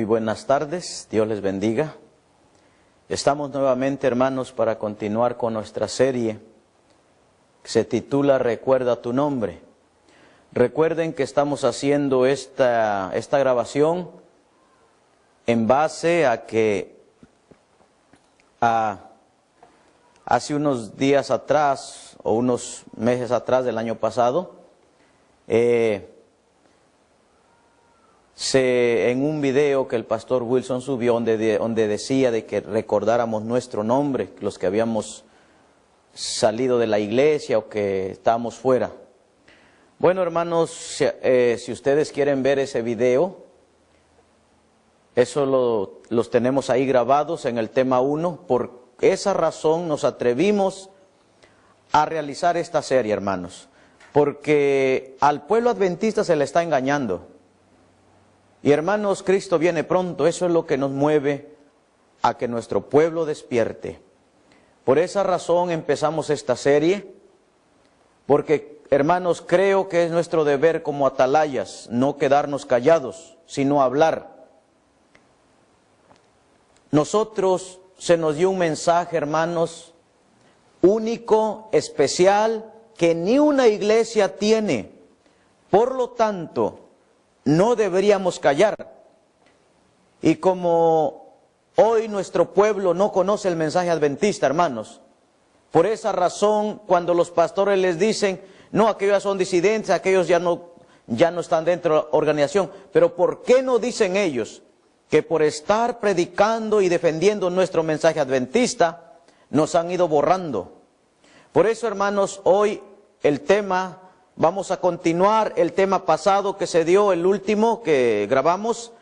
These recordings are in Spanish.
buenas tardes, Dios les bendiga. Estamos nuevamente, hermanos, para continuar con nuestra serie que se titula Recuerda tu nombre. Recuerden que estamos haciendo esta grabación en base a que hace unos días atrás o unos meses atrás del año pasado, en un video que el pastor Wilson subió donde decía de que recordáramos nuestro nombre, los que habíamos salido de la iglesia o que estábamos fuera. Bueno, hermanos, si ustedes quieren ver ese video, eso los tenemos ahí grabados en el tema 1. Por esa razón nos atrevimos a realizar esta serie, hermanos, porque al pueblo adventista se le está engañando. Y hermanos, Cristo viene pronto. Eso es lo que nos mueve a que nuestro pueblo despierte. Por esa razón empezamos esta serie, porque hermanos, creo que es nuestro deber como atalayas no quedarnos callados, sino hablar. Nosotros se nos dio un mensaje, hermanos, único, especial, que ni una iglesia tiene. Por lo tanto, no deberíamos callar. Y como hoy nuestro pueblo no conoce el mensaje adventista, hermanos, por esa razón cuando los pastores les dicen, no, aquellos son disidentes, aquellos ya no están dentro de la organización, pero ¿por qué no dicen ellos que por estar predicando y defendiendo nuestro mensaje adventista nos han ido borrando? Por eso, hermanos, hoy el tema, vamos a continuar el tema pasado que se dio, el último que grabamos.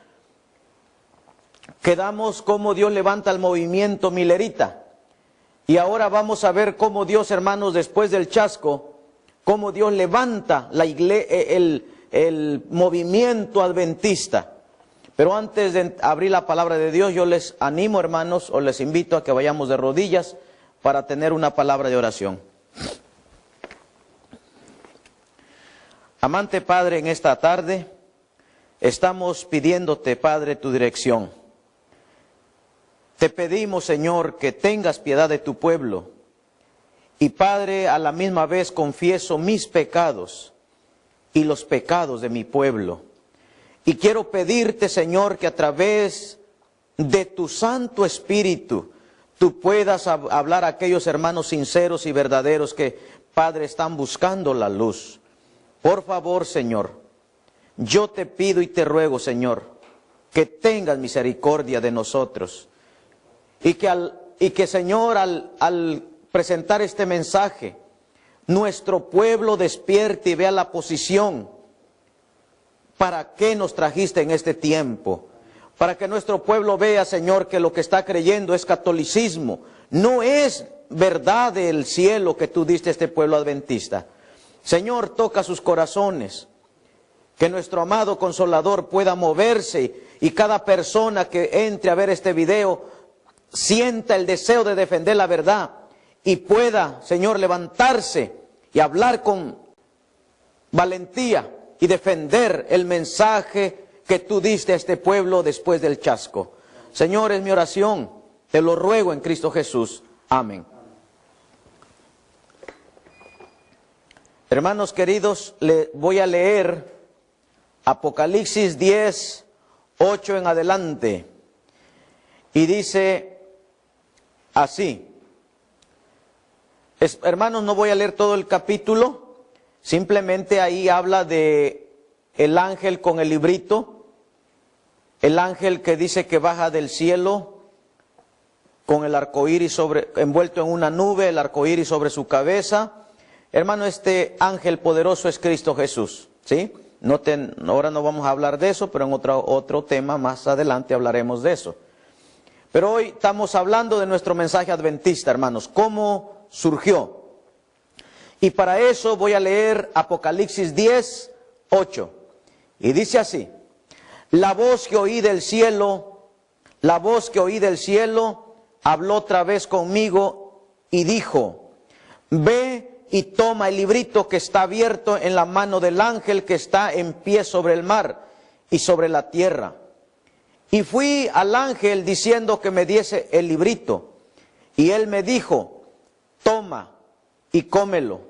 Quedamos cómo Dios levanta el movimiento milerita. Y ahora vamos a ver cómo Dios, hermanos, después del chasco, cómo Dios levanta el movimiento adventista. Pero antes de abrir la palabra de Dios, yo les animo, hermanos, o les invito a que vayamos de rodillas para tener una palabra de oración. Amante Padre, en esta tarde estamos pidiéndote, Padre, tu dirección. Te pedimos, Señor, que tengas piedad de tu pueblo. Y Padre, a la misma vez confieso mis pecados y los pecados de mi pueblo. Y quiero pedirte, Señor, que a través de tu Santo Espíritu tú puedas hablar a aquellos hermanos sinceros y verdaderos que, Padre, están buscando la luz. Por favor, Señor, yo te pido y te ruego, Señor, que tengas misericordia de nosotros. Y que Señor, al presentar este mensaje, nuestro pueblo despierte y vea la posición. ¿Para qué nos trajiste en este tiempo? Para que nuestro pueblo vea, Señor, que lo que está creyendo es catolicismo. No es verdad del cielo que tú diste a este pueblo adventista. Señor, toca sus corazones. Que nuestro amado Consolador pueda moverse y cada persona que entre a ver este video sienta el deseo de defender la verdad y pueda, Señor, levantarse y hablar con valentía y defender el mensaje que tú diste a este pueblo después del chasco. Señor, es mi oración, te lo ruego en Cristo Jesús. Amén. Hermanos queridos, voy a leer Apocalipsis 10, 8 en adelante. Y dice así. Hermanos, no voy a leer todo el capítulo. Simplemente ahí habla de el ángel con el librito. El ángel que dice que baja del cielo con el arco iris envuelto en una nube, el arco iris sobre su cabeza. Hermano, este ángel poderoso es Cristo Jesús, ¿sí? Ahora no vamos a hablar de eso, pero en otro tema más adelante hablaremos de eso. Pero hoy estamos hablando de nuestro mensaje adventista, hermanos, cómo surgió. Y para eso voy a leer Apocalipsis 10, 8. Y dice así: la voz que oí del cielo habló otra vez conmigo y dijo: ve y toma el librito que está abierto en la mano del ángel que está en pie sobre el mar y sobre la tierra. Y fui al ángel diciendo que me diese el librito. Y él me dijo, toma y cómelo,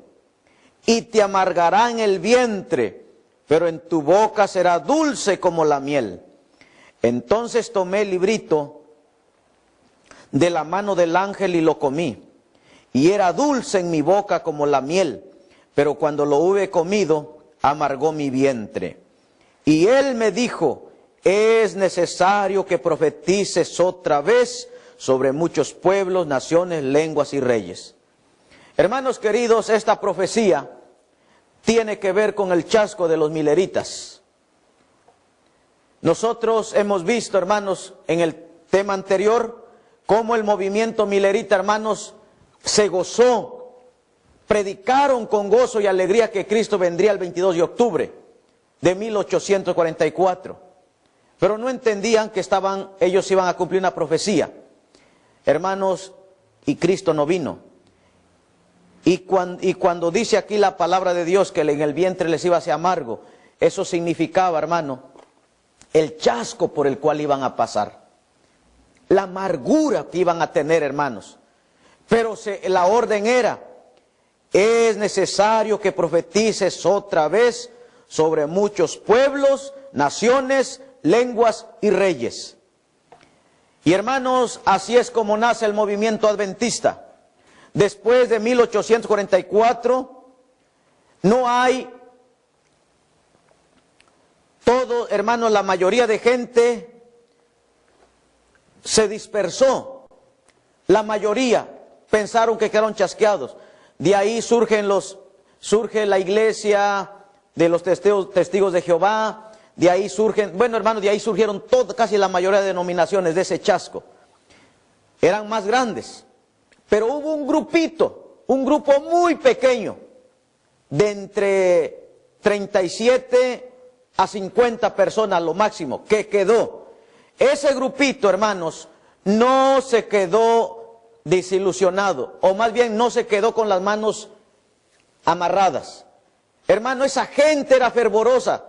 y te amargará en el vientre, pero en tu boca será dulce como la miel. Entonces tomé el librito de la mano del ángel y lo comí. Y era dulce en mi boca como la miel, pero cuando lo hube comido, amargó mi vientre. Y él me dijo, es necesario que profetices otra vez sobre muchos pueblos, naciones, lenguas y reyes. Hermanos queridos, esta profecía tiene que ver con el chasco de los mileritas. Nosotros hemos visto, hermanos, en el tema anterior, cómo el movimiento milerita, hermanos, se gozó, predicaron con gozo y alegría que Cristo vendría el 22 de octubre de 1844. Pero no entendían que ellos iban a cumplir una profecía. Hermanos, y Cristo no vino. Y cuando dice aquí la palabra de Dios que en el vientre les iba a ser amargo, eso significaba, hermano, el chasco por el cual iban a pasar. La amargura que iban a tener, hermanos. Pero la orden era, es necesario que profetices otra vez sobre muchos pueblos, naciones, lenguas y reyes. Y hermanos, así es como nace el movimiento adventista. Después de 1844, no hay todo, hermanos, la mayoría de gente se dispersó. La mayoría pensaron que quedaron chasqueados. De ahí surge la iglesia de los testigos de Jehová. De ahí de ahí surgieron casi la mayoría de denominaciones de ese chasco. Eran más grandes. Pero hubo un grupo muy pequeño, de entre 37 a 50 personas lo máximo, que quedó. Ese grupito, hermanos, no se quedó desilusionado, o más bien no se quedó con las manos amarradas. Hermano, esa gente era fervorosa.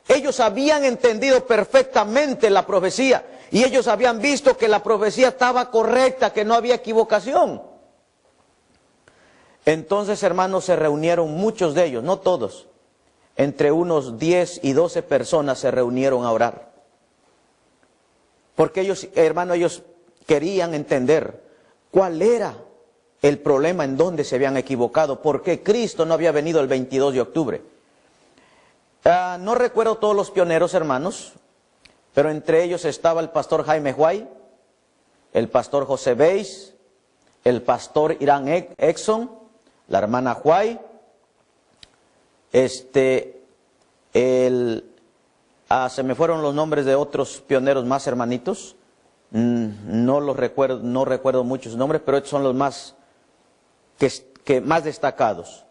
Ellos habían entendido perfectamente la profecía, y ellos habían visto que la profecía estaba correcta, que no había equivocación. Entonces, hermanos, se reunieron muchos de ellos, no todos, entre unos 10 y 12 personas se reunieron a orar. Porque ellos, hermanos, ellos querían entender cuál era el problema, en donde se habían equivocado, por qué Cristo no había venido el 22 de octubre. No recuerdo todos los pioneros, hermanos, pero entre ellos estaba el pastor Jaime Huay, el pastor José Beis, el pastor Irán Exxon, la hermana Huay, se me fueron los nombres de otros pioneros más, hermanitos, no recuerdo muchos nombres, pero estos son los más más destacados.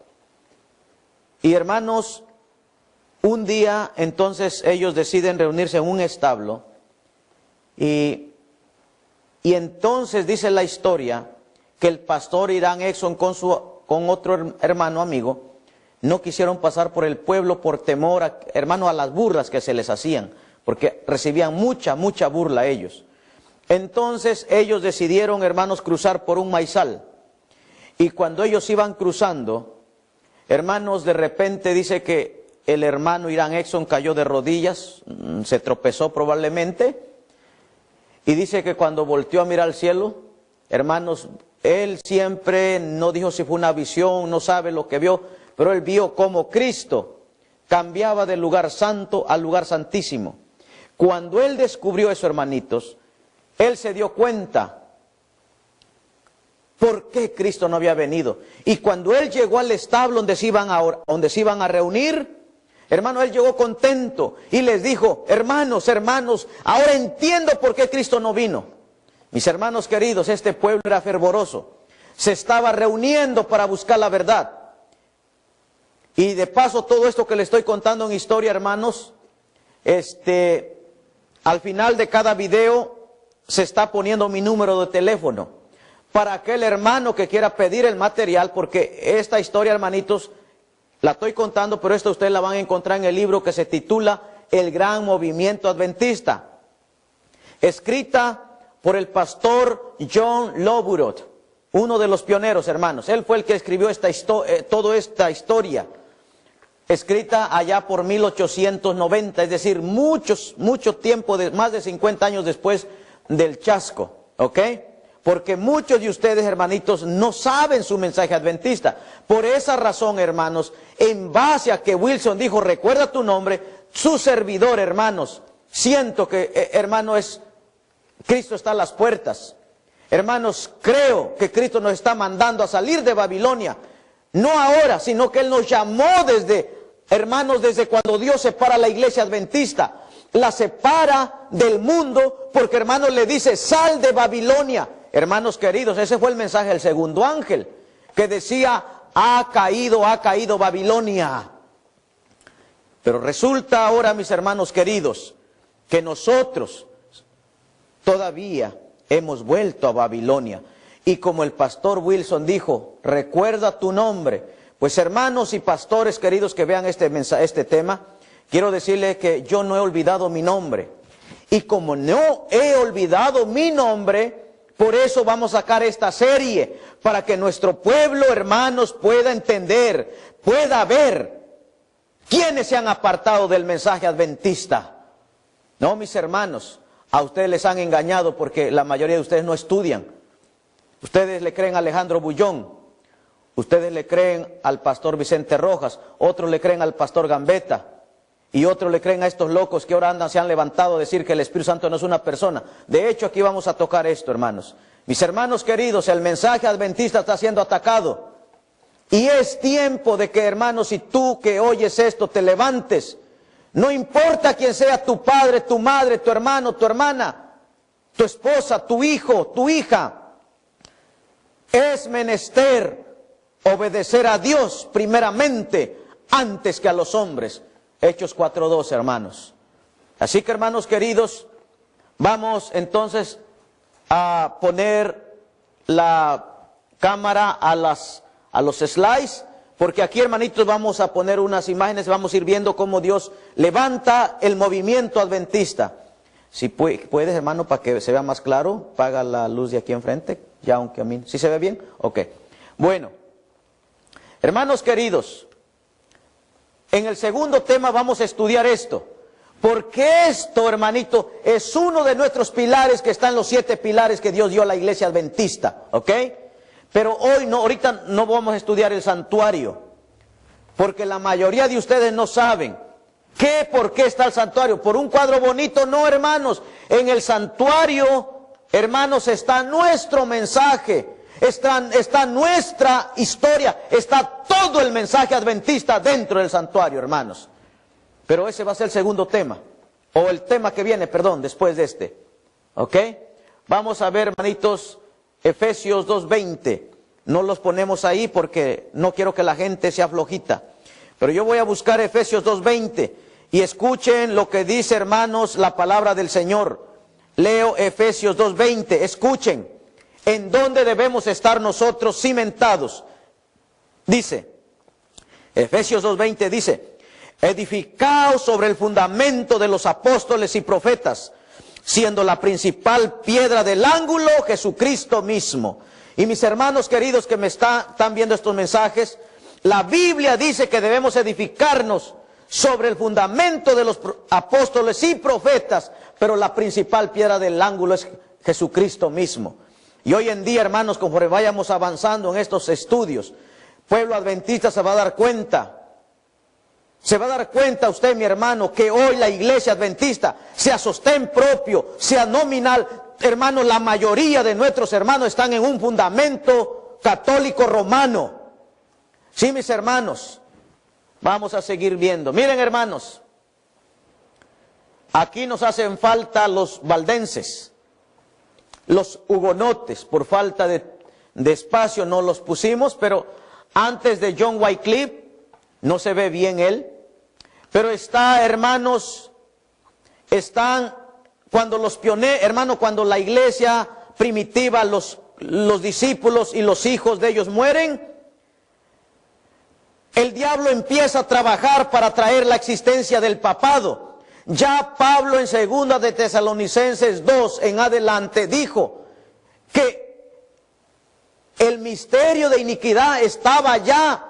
Y hermanos, un día entonces ellos deciden reunirse en un establo, y entonces dice la historia que el pastor Irán Exxon con otro hermano amigo no quisieron pasar por el pueblo por temor, a las burlas que se les hacían, porque recibían mucha burla ellos. Entonces ellos decidieron, hermanos, cruzar por un maizal. Y cuando ellos iban cruzando, hermanos, de repente dice que el hermano Irán Exxon cayó de rodillas, se tropezó probablemente, y dice que cuando volteó a mirar al cielo, hermanos, él siempre no dijo si fue una visión, no sabe lo que vio, pero él vio cómo Cristo cambiaba del lugar santo al lugar santísimo. Cuando él descubrió eso, hermanitos, él se dio cuenta por qué Cristo no había venido. Y cuando él llegó al establo donde se iban a reunir, hermano, él llegó contento y les dijo, hermanos, ahora entiendo por qué Cristo no vino. Mis hermanos queridos, este pueblo era fervoroso, se estaba reuniendo para buscar la verdad. Y de paso, todo esto que le estoy contando en historia, hermanos, al final de cada video se está poniendo mi número de teléfono para aquel hermano que quiera pedir el material, porque esta historia, hermanitos, la estoy contando, pero esta ustedes la van a encontrar en el libro que se titula El Gran Movimiento Adventista, escrita por el pastor John Loburot, uno de los pioneros, hermanos. Él fue el que escribió toda esta historia, escrita allá por 1890, es decir, mucho tiempo, más de 50 años después del chasco, ¿ok? Porque muchos de ustedes, hermanitos, no saben su mensaje adventista. Por esa razón, hermanos, en base a que Wilson dijo, recuerda tu nombre, su servidor, hermanos, siento que, hermano, Cristo está a las puertas. Hermanos, creo que Cristo nos está mandando a salir de Babilonia. No ahora, sino que Él nos llamó hermanos, desde cuando Dios separa a la iglesia adventista. La separa del mundo porque, hermanos, le dice, sal de Babilonia. Hermanos queridos, ese fue el mensaje del segundo ángel, que decía, ha caído Babilonia. Pero resulta ahora, mis hermanos queridos, que nosotros todavía hemos vuelto a Babilonia. Y como el pastor Wilson dijo, recuerda tu nombre. Pues hermanos y pastores queridos que vean este tema, quiero decirles que yo no he olvidado mi nombre. Y como no he olvidado mi nombre, por eso vamos a sacar esta serie, para que nuestro pueblo, hermanos, pueda entender, pueda ver quiénes se han apartado del mensaje adventista. No, mis hermanos, a ustedes les han engañado porque la mayoría de ustedes no estudian. Ustedes le creen a Alejandro Bullón, ustedes le creen al pastor Vicente Rojas, otros le creen al pastor Gambetta, y otros le creen a estos locos que ahora se han levantado a decir que el Espíritu Santo no es una persona. De hecho, aquí vamos a tocar esto, hermanos. Mis hermanos queridos, el mensaje adventista está siendo atacado. Y es tiempo de que, hermanos, si tú que oyes esto te levantes. No importa quién sea tu padre, tu madre, tu hermano, tu hermana, tu esposa, tu hijo, tu hija. Es menester obedecer a Dios primeramente antes que a los hombres. Hechos 4:2, hermanos. Así que, hermanos queridos, vamos entonces a poner la cámara a los slides, porque aquí, hermanitos, vamos a poner unas imágenes, vamos a ir viendo cómo Dios levanta el movimiento adventista. Si puedes, hermano, para que se vea más claro, apaga la luz de aquí enfrente, ya aunque a mí, ¿sí se ve bien? Ok. Bueno, hermanos queridos, en el segundo tema vamos a estudiar esto, porque esto, hermanito, es uno de nuestros pilares que están los 7 pilares que Dios dio a la iglesia adventista, ¿ok? Pero hoy no, ahorita no vamos a estudiar el santuario, porque la mayoría de ustedes no saben por qué está el santuario. ¿Por un cuadro bonito? No, hermanos. En el santuario, hermanos, está nuestro mensaje, está nuestra historia, está todo el mensaje adventista dentro del santuario, hermanos. Pero ese va a ser el segundo tema, o el tema que viene, perdón, después de este. ¿Ok? Vamos a ver, hermanitos, Efesios 2:20. No los ponemos ahí porque no quiero que la gente sea flojita. Pero yo voy a buscar Efesios 2:20 y escuchen lo que dice, hermanos, la palabra del Señor. Leo Efesios 2:20, escuchen. ¿En dónde debemos estar nosotros cimentados? Dice, Efesios 2:20 dice, edificaos sobre el fundamento de los apóstoles y profetas, siendo la principal piedra del ángulo Jesucristo mismo. Y mis hermanos queridos que me están viendo estos mensajes, la Biblia dice que debemos edificarnos sobre el fundamento de los apóstoles y profetas, pero la principal piedra del ángulo es Jesucristo mismo. Y hoy en día, hermanos, conforme vayamos avanzando en estos estudios, pueblo adventista se va a dar cuenta. Se va a dar cuenta usted, mi hermano, que hoy la iglesia adventista, sea sostén propio, sea nominal, hermanos, la mayoría de nuestros hermanos están en un fundamento católico romano. Sí, mis hermanos, vamos a seguir viendo. Miren, hermanos, aquí nos hacen falta los valdenses, los hugonotes, por falta de espacio no los pusimos, pero antes de John Wycliffe, no se ve bien él, pero está, hermanos, están cuando los pioneros, hermano, cuando la iglesia primitiva, los discípulos y los hijos de ellos mueren, el diablo empieza a trabajar para traer la existencia del papado. Ya Pablo en 2 de Tesalonicenses 2 en adelante dijo que el misterio de iniquidad estaba ya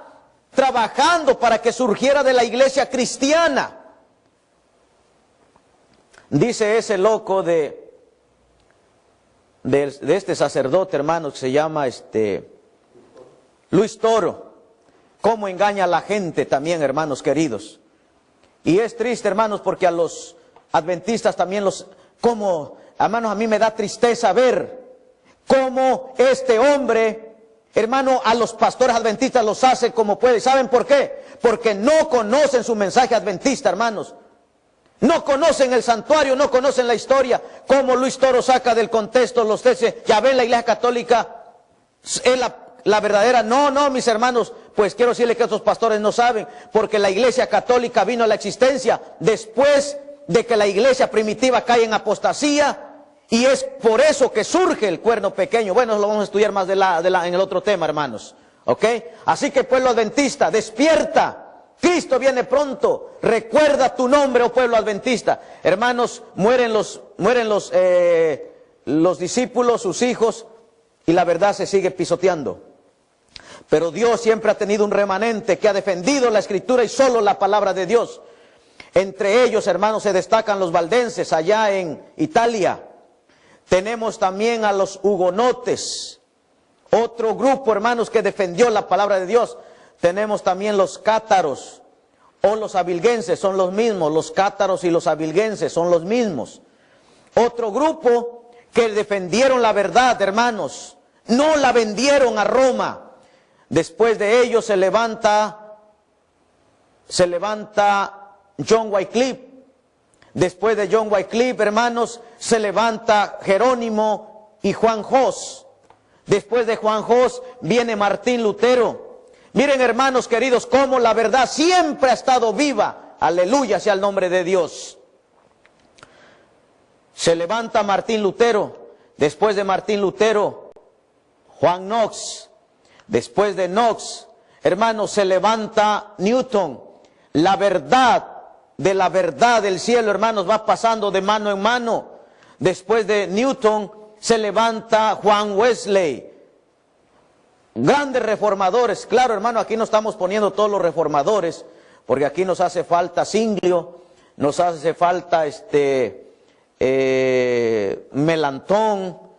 trabajando para que surgiera de la iglesia cristiana. Dice ese loco de este sacerdote, hermanos, que se llama Luis Toro, cómo engaña a la gente también, hermanos queridos. Y es triste, hermanos, porque a los adventistas también hermanos, a mí me da tristeza ver cómo este hombre, hermano, a los pastores adventistas los hace como puede. ¿Saben por qué? Porque no conocen su mensaje adventista, hermanos. No conocen el santuario, no conocen la historia. Como Luis Toro saca del contexto los textos. Ya ven, la iglesia católica es la verdadera. No, mis hermanos, pues quiero decirle que estos pastores no saben, porque la iglesia católica vino a la existencia después de que la iglesia primitiva cae en apostasía, y es por eso que surge el cuerno pequeño. Bueno, lo vamos a estudiar más en el otro tema, hermanos. ¿Ok? Así que, pueblo adventista, despierta. Cristo viene pronto. Recuerda tu nombre, oh pueblo adventista. Hermanos, mueren los discípulos, sus hijos, y la verdad se sigue pisoteando. Pero Dios siempre ha tenido un remanente que ha defendido la Escritura y solo la palabra de Dios. Entre ellos, hermanos, se destacan los valdenses allá en Italia. Tenemos también a los hugonotes, otro grupo, hermanos, que defendió la palabra de Dios. Tenemos también los cátaros o los abilguenses, son los mismos. Los cátaros y los abilguenses son los mismos. Otro grupo que defendieron la verdad, hermanos, no la vendieron a Roma. Después de ellos se levanta John Wycliffe. Después de John Wycliffe, hermanos, se levanta Jerónimo y Juan Hus. Después de Juan Hus viene Martín Lutero. Miren, hermanos queridos, cómo la verdad siempre ha estado viva. Aleluya sea el nombre de Dios. Se levanta Martín Lutero. Después de Martín Lutero, Juan Knox. Después de Knox, hermanos, se levanta Newton. La verdad del cielo, hermanos, va pasando de mano en mano. Después de Newton, se levanta Juan Wesley. Grandes reformadores. Claro, hermano, aquí no estamos poniendo todos los reformadores, porque aquí nos hace falta Zwinglio, nos hace falta Melanchthon,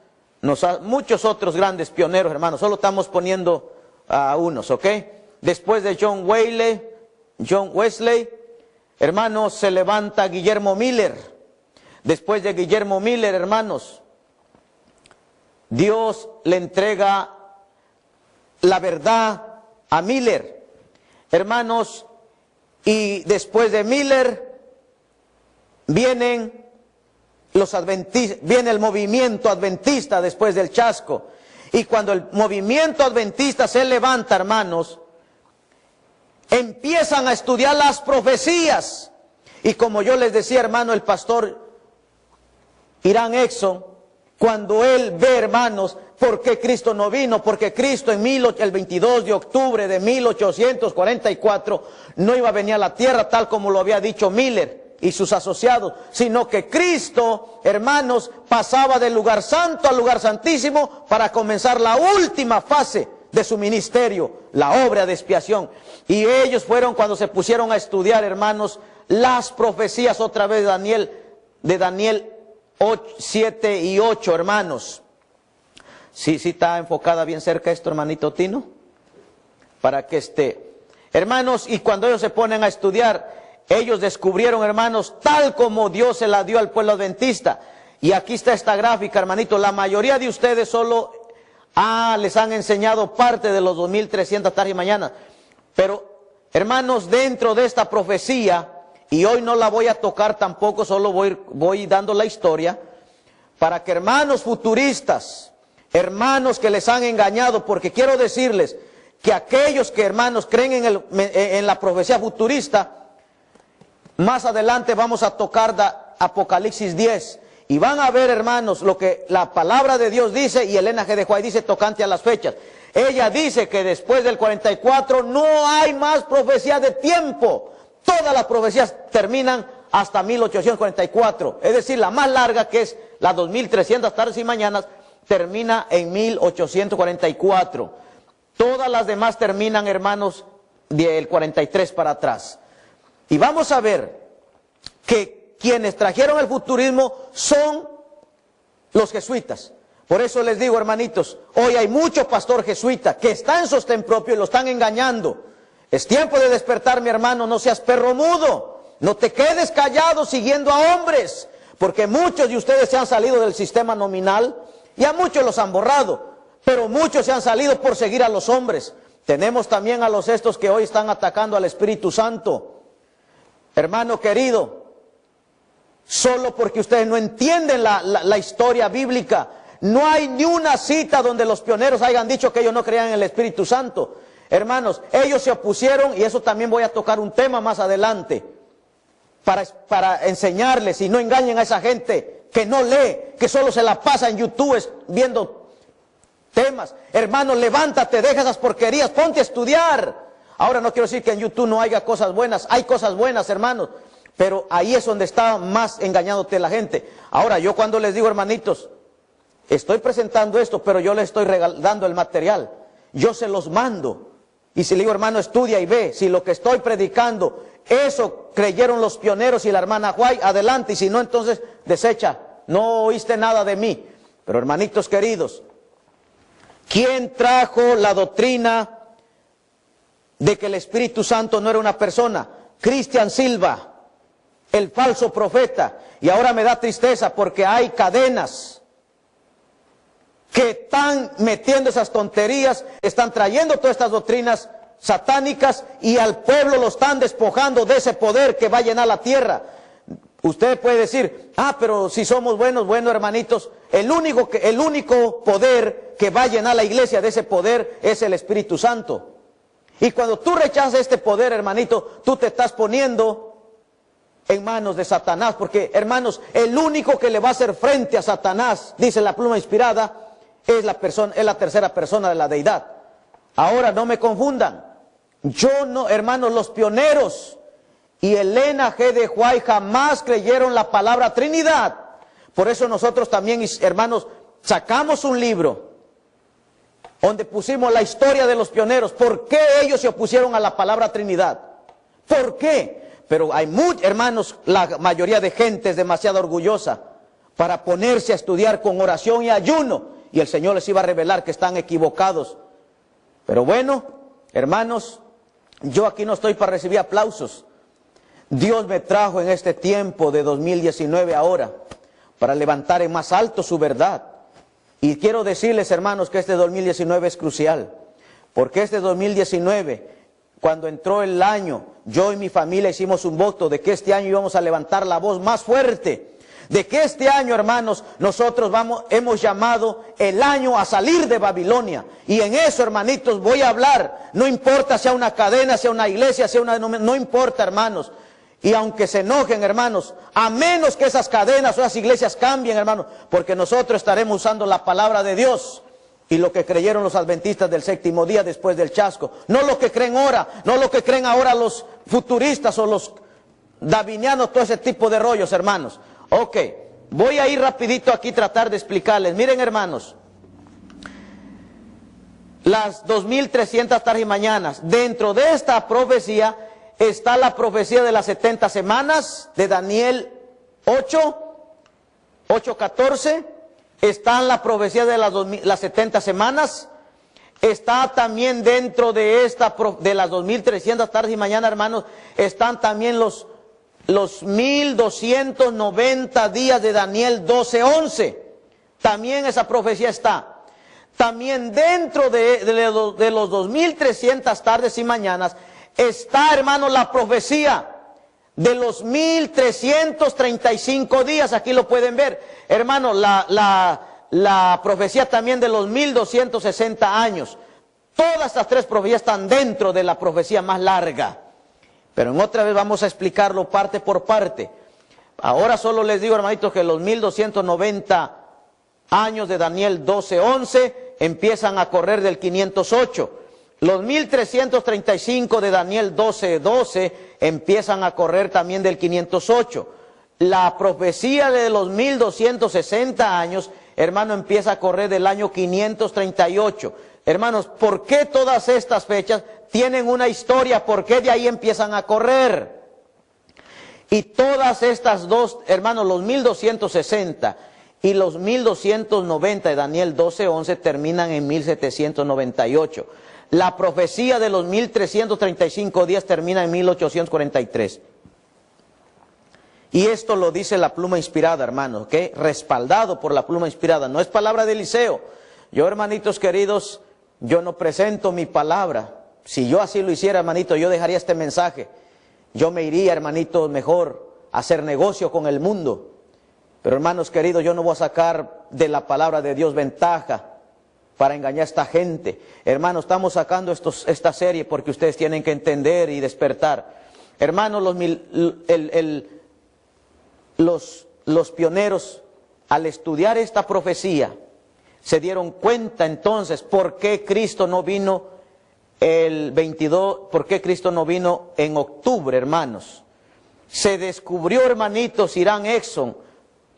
muchos otros grandes pioneros, hermanos. Solo estamos poniendo a unos, ¿ok? Después de John Wesley, hermanos, se levanta Guillermo Miller. Después de Guillermo Miller, hermanos, Dios le entrega la verdad a Miller, hermanos, y después de Miller vienen los adventistas, viene el movimiento adventista después del chasco. Y cuando el movimiento adventista se levanta, hermanos, empiezan a estudiar las profecías. Y como yo les decía, hermano, el pastor Irán Exxon, cuando él ve, hermanos, ¿por qué Cristo no vino? Porque Cristo el 22 de octubre de 1844 no iba a venir a la tierra tal como lo había dicho Miller y sus asociados, sino que Cristo, hermanos, pasaba del lugar santo al lugar santísimo para comenzar la última fase de su ministerio, la obra de expiación. Y ellos fueron cuando se pusieron a estudiar, hermanos, las profecías otra vez de Daniel 7 y 8, hermanos. Sí está enfocada bien cerca esto, hermanito Tino, para que esté. Hermanos, y cuando ellos se ponen a estudiar, ellos descubrieron, hermanos, tal como Dios se la dio al pueblo adventista. Y aquí está esta gráfica, hermanito. La mayoría de ustedes solo les han enseñado parte de los 2300 tardes y mañana. Pero, hermanos, dentro de esta profecía, y hoy no la voy a tocar tampoco, solo voy dando la historia, para que hermanos futuristas, hermanos que les han engañado, porque quiero decirles que aquellos que, hermanos, creen en la profecía futurista, más adelante vamos a tocar Apocalipsis 10 y van a ver, hermanos, lo que la palabra de Dios dice, y Elena G. de White dice tocante a las fechas. Ella dice que después del 44 no hay más profecía de tiempo. Todas las profecías terminan hasta 1844. Es decir, la más larga, que es las 2300 tardes y mañanas, termina en 1844. Todas las demás terminan, hermanos, del 43 para atrás. Y vamos a ver que quienes trajeron el futurismo son los jesuitas. Por eso les digo, hermanitos, hoy hay mucho pastor jesuita que está en sostén propio y lo están engañando. Es tiempo de despertar, mi hermano, no seas perro mudo. No te quedes callado siguiendo a hombres, porque muchos de ustedes se han salido del sistema nominal y a muchos los han borrado, pero muchos se han salido por seguir a los hombres. Tenemos también a los estos que hoy están atacando al Espíritu Santo. Hermano querido, solo porque ustedes no entienden la historia bíblica, no hay ni una cita donde los pioneros hayan dicho que ellos no creían en el Espíritu Santo. Hermanos, ellos se opusieron, y eso también voy a tocar un tema más adelante, para enseñarles y no engañen a esa gente que no lee, que solo se la pasa en YouTube viendo temas. Hermanos, levántate, deja esas porquerías, ponte a estudiar. Ahora no quiero decir que en YouTube no haya cosas buenas, hay cosas buenas, hermanos, pero ahí es donde está más engañándote la gente. Ahora, yo cuando les digo, hermanitos, estoy presentando esto, pero yo les estoy regalando el material, yo se los mando. Y si le digo, hermano, estudia y ve, si lo que estoy predicando, eso creyeron los pioneros y la hermana White, adelante, y si no, entonces desecha, no oíste nada de mí. Pero hermanitos queridos, ¿quién trajo la doctrina de que el Espíritu Santo no era una persona? Cristian Silva, el falso profeta. Y ahora me da tristeza porque hay cadenas que están metiendo esas tonterías, están trayendo todas estas doctrinas satánicas y al pueblo lo están despojando de ese poder que va a llenar la tierra. Usted puede decir, pero si somos buenos, bueno, hermanitos, el único poder que va a llenar la iglesia de ese poder es el Espíritu Santo. Y cuando tú rechazas este poder, hermanito, tú te estás poniendo en manos de Satanás, porque, hermanos, el único que le va a hacer frente a Satanás, dice la pluma inspirada, es la tercera persona de la deidad. Ahora no me confundan, yo no, hermanos, los pioneros y Elena G. de White jamás creyeron la palabra Trinidad. Por eso nosotros también, hermanos, sacamos un libro donde pusimos la historia de los pioneros. ¿Por qué ellos se opusieron a la palabra Trinidad? ¿Por qué? Pero hay hermanos, la mayoría de gente es demasiado orgullosa para ponerse a estudiar con oración y ayuno, y el Señor les iba a revelar que están equivocados. Pero bueno, hermanos, yo aquí no estoy para recibir aplausos. Dios me trajo en este tiempo de 2019 ahora para levantar en más alto su verdad. Y quiero decirles, hermanos, que este 2019 es crucial, porque este 2019, cuando entró el año, yo y mi familia hicimos un voto de que este año íbamos a levantar la voz más fuerte, de que este año, hermanos, nosotros hemos llamado el año a salir de Babilonia. Y en eso, hermanitos, voy a hablar. No importa sea una cadena, sea una iglesia, no importa, hermanos. Y aunque se enojen, hermanos, a menos que esas cadenas o esas iglesias cambien, hermanos, porque nosotros estaremos usando la palabra de Dios y lo que creyeron los adventistas del séptimo día después del chasco. No lo que creen ahora, no lo que creen ahora los futuristas o los davinianos, todo ese tipo de rollos, hermanos. Ok, voy a ir rapidito aquí tratar de explicarles. Miren, hermanos, las 2300 tardes y mañanas, dentro de esta profecía está la profecía de las 70 semanas de Daniel 8:14, está en la profecía de las 70 semanas, está también dentro de de las 2300 tardes y mañanas, hermanos, están también los 1290 días de Daniel 12:11. También esa profecía está. También dentro de los 2300 tardes y mañanas está, hermanos, la profecía de los 1335 días. Aquí lo pueden ver, hermanos, la profecía también de los 1260 años. Todas estas tres profecías están dentro de la profecía más larga. Pero en otra vez vamos a explicarlo parte por parte. Ahora solo les digo, hermanitos, que los 1290 años de Daniel 12:11 empiezan a correr del 508. Los 1335 de Daniel 12:12 empiezan a correr también del 508. La profecía de los 1260 años, hermano, empieza a correr del año 538. Hermanos, ¿por qué todas estas fechas tienen una historia? ¿Por qué de ahí empiezan a correr? Y todas estas dos, hermanos, los 1260 y los 1290 de Daniel 12:11 terminan en 1798. La profecía de los 1335 días termina en 1843. Y esto lo dice la pluma inspirada, hermanos, ¿ok? Respaldado por la pluma inspirada. No es palabra de Eliseo. Yo, hermanitos queridos, yo no presento mi palabra. Si yo así lo hiciera, hermanito, yo dejaría este mensaje. Yo me iría, hermanito, mejor a hacer negocio con el mundo. Pero, hermanos queridos, yo no voy a sacar de la palabra de Dios ventaja para engañar a esta gente. Hermanos, estamos sacando esta serie porque ustedes tienen que entender y despertar. Hermanos, los pioneros, al estudiar esta profecía, se dieron cuenta entonces por qué Cristo no vino el 22, por qué Cristo no vino en octubre, hermanos. Se descubrió, hermanitos, Irán Exxon.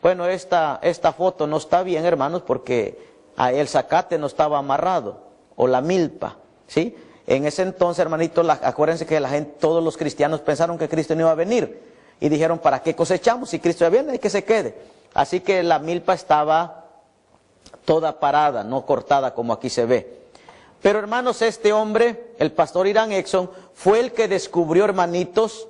Bueno, esta foto no está bien, hermanos, porque el zacate no estaba amarrado, o la milpa, ¿sí? En ese entonces, hermanitos, acuérdense que la gente, todos los cristianos pensaron que Cristo no iba a venir. Y dijeron, ¿para qué cosechamos? Si Cristo ya viene, hay que se quede. Así que la milpa estaba toda parada, no cortada como aquí se ve. Pero, hermanos, este hombre, el pastor Irán Exxon, fue el que descubrió, hermanitos,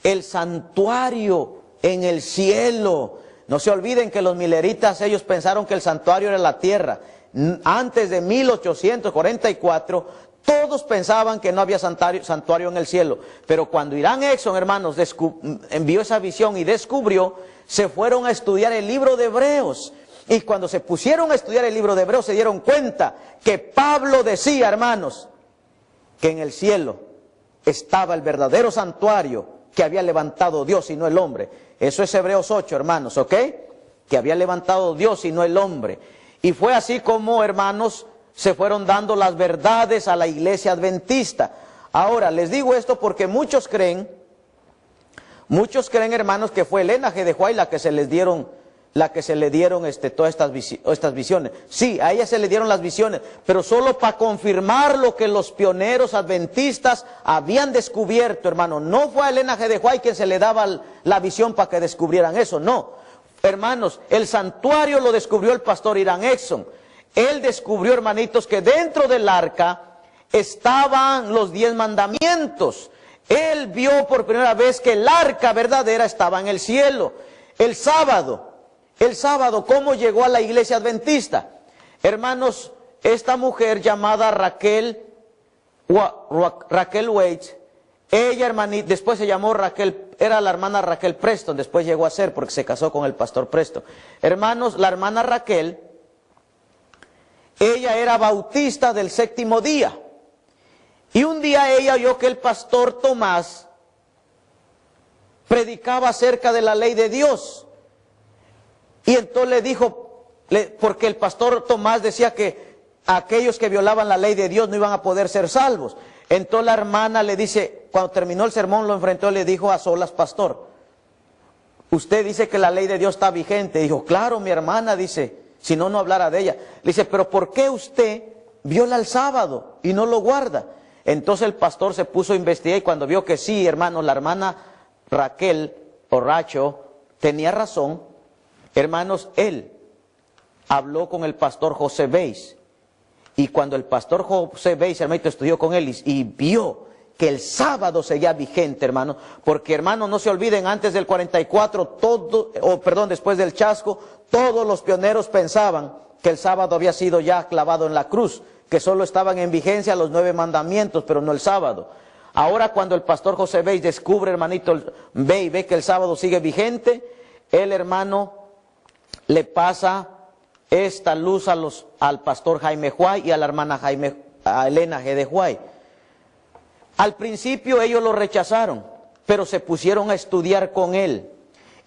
el santuario en el cielo. No se olviden que los mileritas, ellos pensaron que el santuario era la tierra. Antes de 1844, todos pensaban que no había santuario en el cielo. Pero cuando Irán Exxon, hermanos, envió esa visión y descubrió, se fueron a estudiar el libro de Hebreos. Y cuando se pusieron a estudiar el libro de Hebreos, se dieron cuenta que Pablo decía, hermanos, que en el cielo estaba el verdadero santuario que había levantado Dios y no el hombre. Eso es Hebreos 8, hermanos, ¿ok? Que había levantado Dios y no el hombre. Y fue así como, hermanos, se fueron dando las verdades a la iglesia adventista. Ahora, les digo esto porque muchos creen, hermanos, que fue Elena G. de White la que se le dieron todas estas visiones. Sí, a ella se le dieron las visiones, pero solo para confirmar lo que los pioneros adventistas habían descubierto, hermano. No fue a Elena G. de White quien se le daba la visión para que descubrieran eso, no. Hermanos, el santuario lo descubrió el pastor Irán Exxon. Él descubrió, hermanitos, que dentro del arca estaban los 10 mandamientos. Él vio por primera vez que el arca verdadera estaba en el cielo. El sábado, ¿cómo llegó a la iglesia adventista? Hermanos, esta mujer llamada Raquel Waite, ella, hermanita, después se llamó Raquel, era la hermana Raquel Preston, después llegó a ser porque se casó con el pastor Preston. Hermanos, la hermana Raquel, ella era bautista del 7º día. Y un día ella oyó que el pastor Tomás predicaba acerca de la ley de Dios. Y entonces le dijo, porque el pastor Tomás decía que aquellos que violaban la ley de Dios no iban a poder ser salvos. Entonces la hermana le dice, cuando terminó el sermón lo enfrentó y le dijo a solas, pastor, usted dice que la ley de Dios está vigente. Dijo, claro, mi hermana, dice, si no, no hablara de ella. Le dice, pero ¿por qué usted viola el sábado y no lo guarda? Entonces el pastor se puso a investigar y cuando vio que sí, hermanos, la hermana Raquel o Racho tenía razón, hermanos, él habló con el pastor José Beis. Y cuando el pastor José Beis, hermano, estudió con él y vio que el sábado seguía vigente, hermano, porque, hermano, no se olviden, antes del 44, después del chasco, todos los pioneros pensaban que el sábado había sido ya clavado en la cruz, que solo estaban en vigencia los 9 mandamientos, pero no el sábado. Ahora, cuando el pastor José Beis descubre, hermanito, ve que el sábado sigue vigente, el hermano le pasa esta luz al pastor Jaime White y a la hermana Elena G. de White. Al principio ellos lo rechazaron, pero se pusieron a estudiar con él.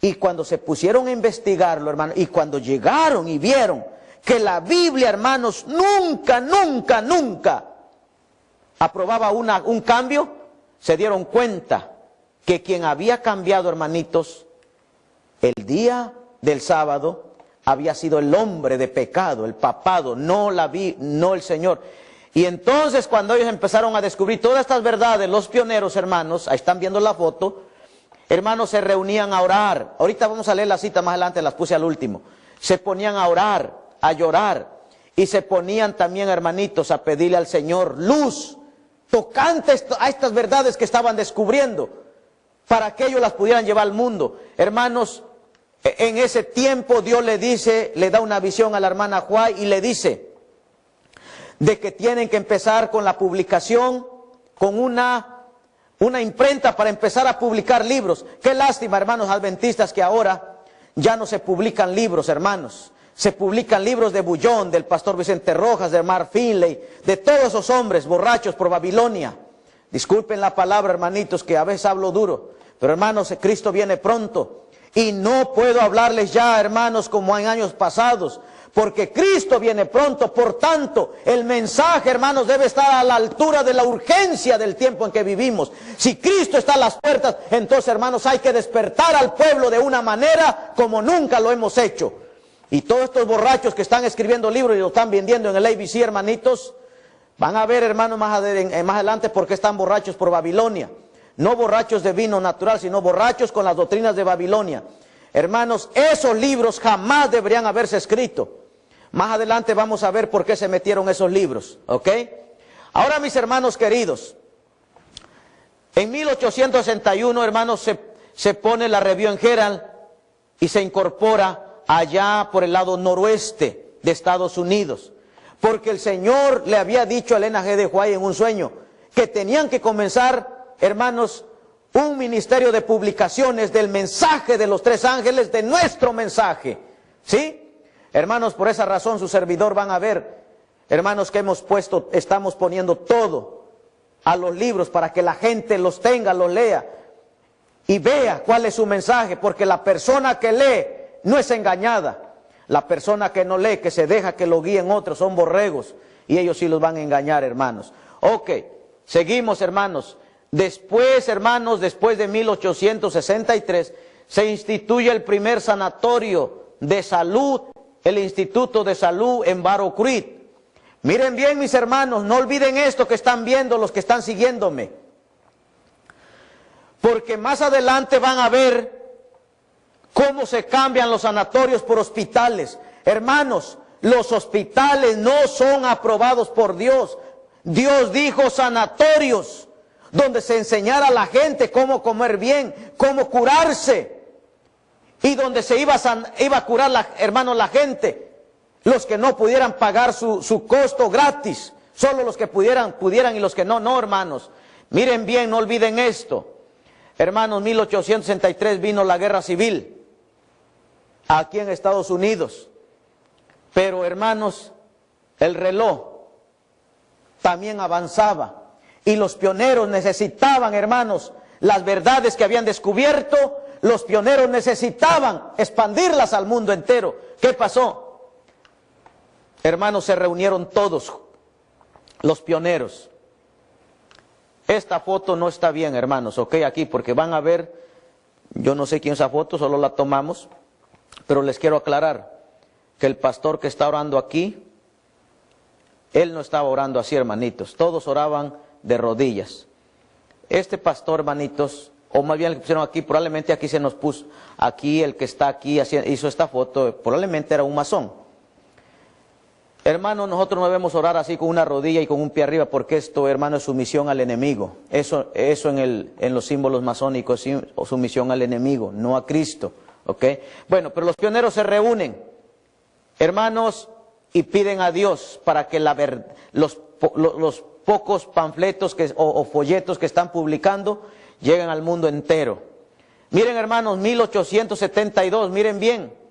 Y cuando se pusieron a investigarlo, hermano, y cuando llegaron y vieron que la Biblia, hermanos, nunca aprobaba un cambio, se dieron cuenta que quien había cambiado, hermanitos, el día del sábado, había sido el hombre de pecado, el papado, no el Señor. Y entonces cuando ellos empezaron a descubrir todas estas verdades, los pioneros, hermanos, ahí están viendo la foto, hermanos, se reunían a orar. Ahorita vamos a leer la cita más adelante, las puse al último. Se ponían a orar, a llorar, y se ponían también, hermanitos, a pedirle al Señor luz, tocante a estas verdades que estaban descubriendo, para que ellos las pudieran llevar al mundo. Hermanos, en ese tiempo Dios le da una visión a la hermana Juay y le dice de que tienen que empezar con la publicación, con una imprenta para empezar a publicar libros. Qué lástima, hermanos adventistas, que ahora ya no se publican libros, hermanos. Se publican libros de Bullón, del pastor Vicente Rojas, de Mark Finley, de todos esos hombres borrachos por Babilonia. Disculpen la palabra, hermanitos, que a veces hablo duro, pero hermanos, Cristo viene pronto. Y no puedo hablarles ya, hermanos, como en años pasados, porque Cristo viene pronto. Por tanto, el mensaje, hermanos, debe estar a la altura de la urgencia del tiempo en que vivimos. Si Cristo está a las puertas, entonces, hermanos, hay que despertar al pueblo de una manera como nunca lo hemos hecho. Y todos estos borrachos que están escribiendo libros y lo están vendiendo en el ABC, hermanitos, van a ver, hermanos, más adelante por qué están borrachos por Babilonia. No borrachos de vino natural, sino borrachos con las doctrinas de Babilonia. Hermanos, esos libros jamás deberían haberse escrito. Más adelante vamos a ver por qué se metieron esos libros, ¿ok? Ahora, mis hermanos queridos, en 1861, hermanos, se pone la Review and Herald y se incorpora allá por el lado noroeste de Estados Unidos. Porque el Señor le había dicho a Elena G. de White en un sueño que tenían que comenzar, hermanos, un ministerio de publicaciones del mensaje de los tres ángeles, de nuestro mensaje, ¿sí? Hermanos, por esa razón su servidor van a ver, hermanos, que estamos poniendo todo a los libros para que la gente los tenga, los lea y vea cuál es su mensaje, porque la persona que lee no es engañada. La persona que no lee, que se deja que lo guíen otros, son borregos y ellos sí los van a engañar, hermanos. Ok, seguimos, hermanos. Después, hermanos, después de 1863, se instituye el primer sanatorio de salud, el Instituto de Salud en Battle Creek. Miren bien, mis hermanos, no olviden esto que están viendo los que están siguiéndome. Porque más adelante van a ver cómo se cambian los sanatorios por hospitales. Hermanos, los hospitales no son aprobados por Dios. Dios dijo sanatorios, donde se enseñara a la gente cómo comer bien, cómo curarse, y donde se iba a curar, hermanos, la gente, los que no pudieran pagar su costo gratis, solo los que pudieran y los que no, hermanos. Miren bien, no olviden esto. Hermanos, 1863 vino la guerra civil aquí en Estados Unidos, pero, hermanos, el reloj también avanzaba. Y los pioneros necesitaban, hermanos, las verdades que habían descubierto, los pioneros necesitaban expandirlas al mundo entero. ¿Qué pasó? Hermanos, se reunieron todos los pioneros. Esta foto no está bien, hermanos, ok, aquí, porque van a ver, yo no sé quién es esa foto, solo la tomamos, pero les quiero aclarar que el pastor que está orando aquí, él no estaba orando así, hermanitos, todos oraban de rodillas. Este pastor, hermanitos, o más bien el que pusieron aquí, probablemente aquí se nos puso, aquí el que está aquí hizo esta foto, probablemente era un masón. Hermanos, nosotros no debemos orar así con una rodilla y con un pie arriba, porque esto, hermano, es sumisión al enemigo. Eso en los símbolos masónicos, o sumisión al enemigo, no a Cristo, ¿ok? Bueno, pero los pioneros se reúnen, hermanos, y piden a Dios para que los pocos panfletos o folletos que están publicando lleguen al mundo entero. Miren, hermanos, 1872, miren bien.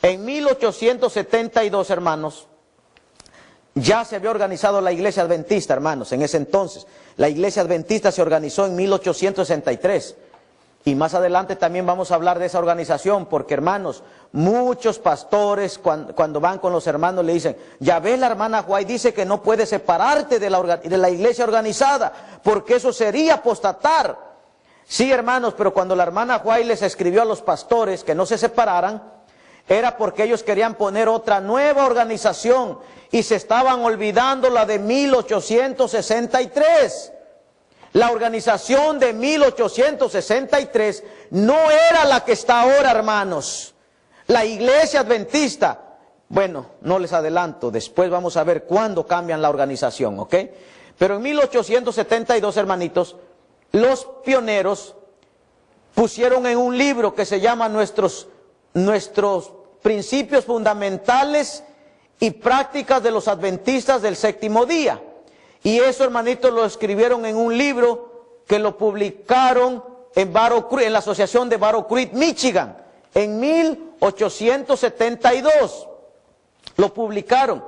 En 1872, hermanos, ya se había organizado la iglesia adventista, hermanos, en ese entonces. La iglesia adventista se organizó en 1863. Y más adelante también vamos a hablar de esa organización, porque hermanos, muchos pastores cuando van con los hermanos le dicen, ya ves, la hermana White dice que no puedes separarte de la iglesia organizada, porque eso sería apostatar. Sí, hermanos, pero cuando la hermana White les escribió a los pastores que no se separaran, era porque ellos querían poner otra nueva organización y se estaban olvidando la de 1863. La organización de 1863 no era la que está ahora, hermanos. La iglesia adventista, bueno, no les adelanto, después vamos a ver cuándo cambian la organización, ¿ok? Pero en 1872, hermanitos, los pioneros pusieron en un libro que se llama Nuestros principios fundamentales y prácticas de los adventistas del séptimo día. Y eso, hermanitos, lo escribieron en un libro que lo publicaron en la asociación de Battle Creek, Michigan, en 1872. Lo publicaron.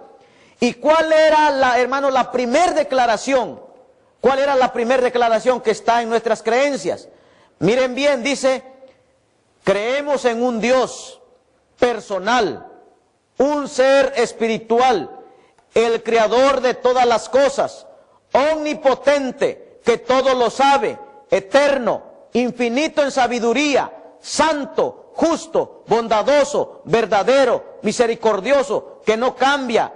¿Y cuál era, hermano, la primera declaración? ¿Cuál era la primera declaración que está en nuestras creencias? Miren bien, dice, creemos en un Dios personal, un ser espiritual, el creador de todas las cosas, omnipotente, que todo lo sabe, eterno, infinito en sabiduría, santo, justo, bondadoso, verdadero, misericordioso, que no cambia.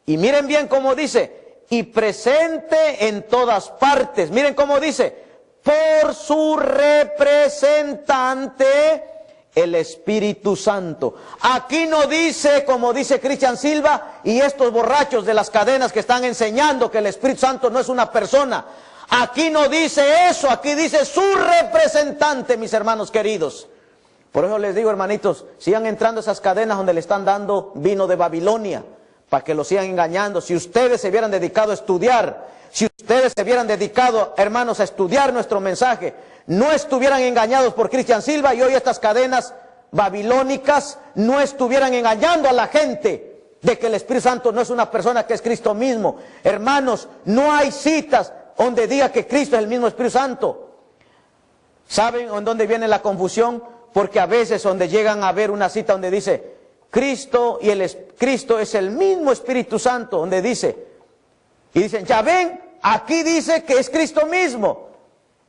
Y miren bien cómo dice, y presente en todas partes. Miren cómo dice, por su representante, el Espíritu Santo. Aquí no dice, como dice Cristian Silva y estos borrachos de las cadenas que están enseñando que el Espíritu Santo no es una persona. Aquí no dice eso, aquí dice su representante, mis hermanos queridos. Por eso les digo, hermanitos, sigan entrando a esas cadenas donde le están dando vino de Babilonia, para que los sigan engañando. Si ustedes se hubieran dedicado a estudiar, si ustedes se hubieran dedicado, hermanos, a estudiar nuestro mensaje, no estuvieran engañados por Cristian Silva y hoy estas cadenas babilónicas no estuvieran engañando a la gente de que el Espíritu Santo no es una persona, que es Cristo mismo. Hermanos, no hay citas donde diga que Cristo es el mismo Espíritu Santo. ¿Saben en dónde viene la confusión? Porque a veces donde llegan a ver una cita donde dice Cristo y Cristo es el mismo Espíritu Santo, donde dice, y dicen, ya ven, aquí dice que es Cristo mismo.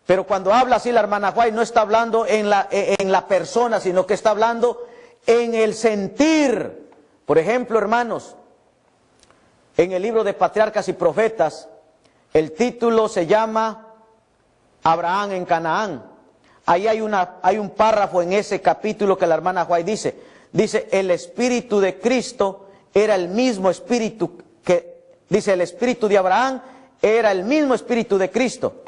Pero cuando habla así la hermana White no está hablando en la persona, sino que está hablando en el sentir. Por ejemplo, hermanos, en el libro de Patriarcas y Profetas, el título se llama Abraham en Canaán. Ahí hay un párrafo en ese capítulo que la hermana White dice, el Espíritu de Cristo era el mismo Espíritu dice, el Espíritu de Abraham era el mismo Espíritu de Cristo.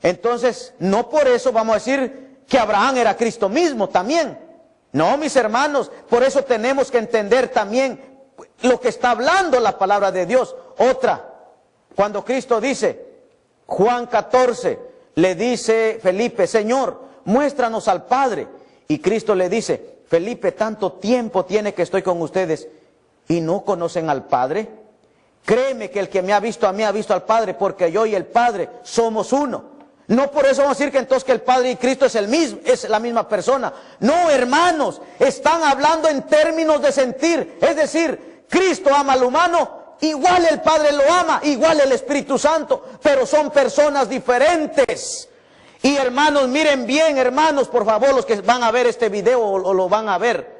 Entonces, no por eso vamos a decir que Abraham era Cristo mismo también. No, mis hermanos, por eso tenemos que entender también lo que está hablando la palabra de Dios. Otra, cuando Cristo dice, Juan 14, le dice Felipe, Señor, muéstranos al Padre. Y Cristo le dice, Felipe, tanto tiempo tiene que estoy con ustedes y no conocen al Padre. Créeme que el que me ha visto a mí ha visto al Padre, porque yo y el Padre somos uno. No por eso vamos a decir que entonces que el Padre y Cristo es la misma persona. No, hermanos, están hablando en términos de sentir. Es decir, Cristo ama al humano, igual el Padre lo ama, igual el Espíritu Santo, pero son personas diferentes. Y hermanos, miren bien, hermanos, por favor, los que van a ver este video o lo van a ver.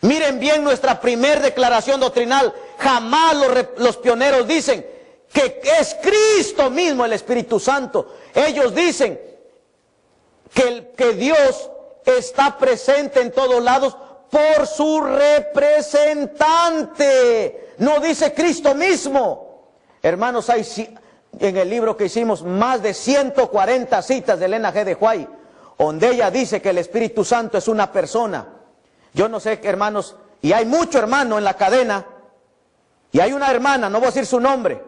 Miren bien nuestra primer declaración doctrinal. Jamás los pioneros dicen que es Cristo mismo el Espíritu Santo. Ellos dicen que Dios está presente en todos lados por su representante. No dice Cristo mismo. Hermanos, hay en el libro que hicimos más de 140 citas de Elena G. de White, donde ella dice que el Espíritu Santo es una persona. Yo no sé, hermanos, y hay mucho hermano en la cadena, y hay una hermana, no voy a decir su nombre,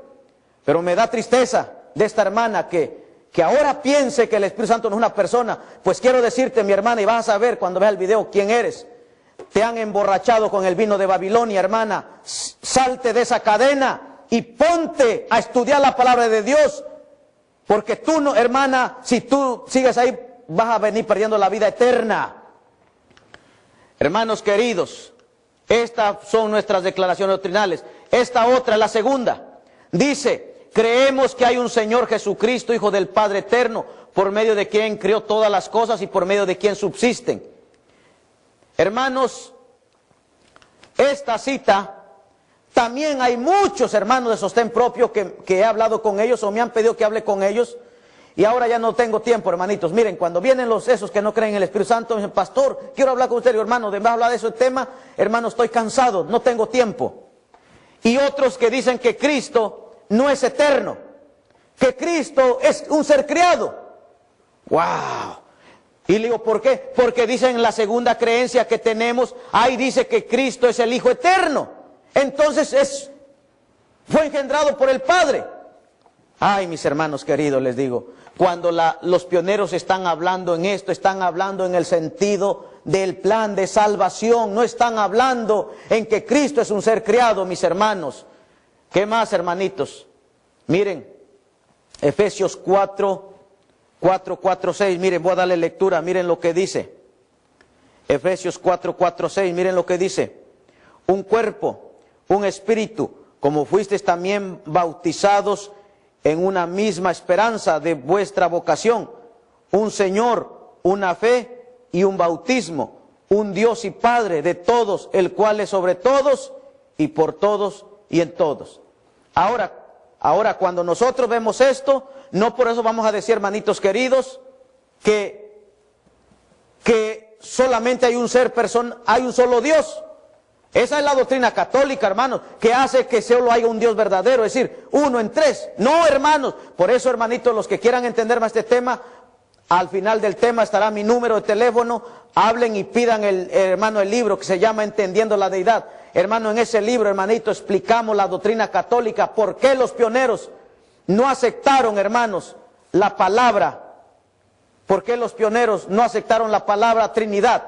pero me da tristeza de esta hermana que ahora piense que el Espíritu Santo no es una persona. Pues quiero decirte, mi hermana, y vas a saber cuando veas el video quién eres. Te han emborrachado con el vino de Babilonia, hermana. Salte de esa cadena y ponte a estudiar la palabra de Dios. Porque tú no, hermana, si tú sigues ahí vas a venir perdiendo la vida eterna. Hermanos queridos, estas son nuestras declaraciones doctrinales. Esta otra, la segunda, dice: creemos que hay un Señor Jesucristo, Hijo del Padre eterno, por medio de quien creó todas las cosas y por medio de quien subsisten. Hermanos, esta cita, también hay muchos hermanos de sostén propio que he hablado con ellos o me han pedido que hable con ellos. Y ahora ya no tengo tiempo, hermanitos. Miren, cuando vienen esos que no creen en el Espíritu Santo, me dicen: pastor, quiero hablar con usted. Digo: hermano, de hablar de ese tema, hermano, estoy cansado, no tengo tiempo. Y otros que dicen que Cristo no es eterno, que Cristo es un ser creado. ¡Wow! Y le digo: ¿por qué? Porque dicen la segunda creencia que tenemos, ahí dice que Cristo es el Hijo eterno. Entonces fue engendrado por el Padre. Ay, mis hermanos queridos, les digo, cuando los pioneros están hablando en esto, están hablando en el sentido del plan de salvación, no están hablando en que Cristo es un ser creado, mis hermanos. ¿Qué más, hermanitos? Miren, Efesios 4, 6, miren, voy a darle lectura, miren lo que dice. Efesios 4, 6, miren lo que dice: un cuerpo, un espíritu, como fuisteis también bautizados en una misma esperanza de vuestra vocación, un Señor, una fe y un bautismo, un Dios y Padre de todos, el cual es sobre todos y por todos y en todos. Ahora cuando nosotros vemos esto, no por eso vamos a decir, hermanitos queridos, que solamente hay un hay un solo Dios. Esa es la doctrina católica, hermanos, que hace que solo haya un Dios verdadero, es decir, uno en tres. No, hermanos. Por eso, hermanitos, los que quieran entender más este tema, al final del tema estará mi número de teléfono. Hablen y pidan el libro que se llama Entendiendo la Deidad. Hermano, en ese libro, hermanito, explicamos la doctrina católica, por qué los pioneros no aceptaron, hermanos, la palabra. ¿Por qué los pioneros no aceptaron la palabra Trinidad?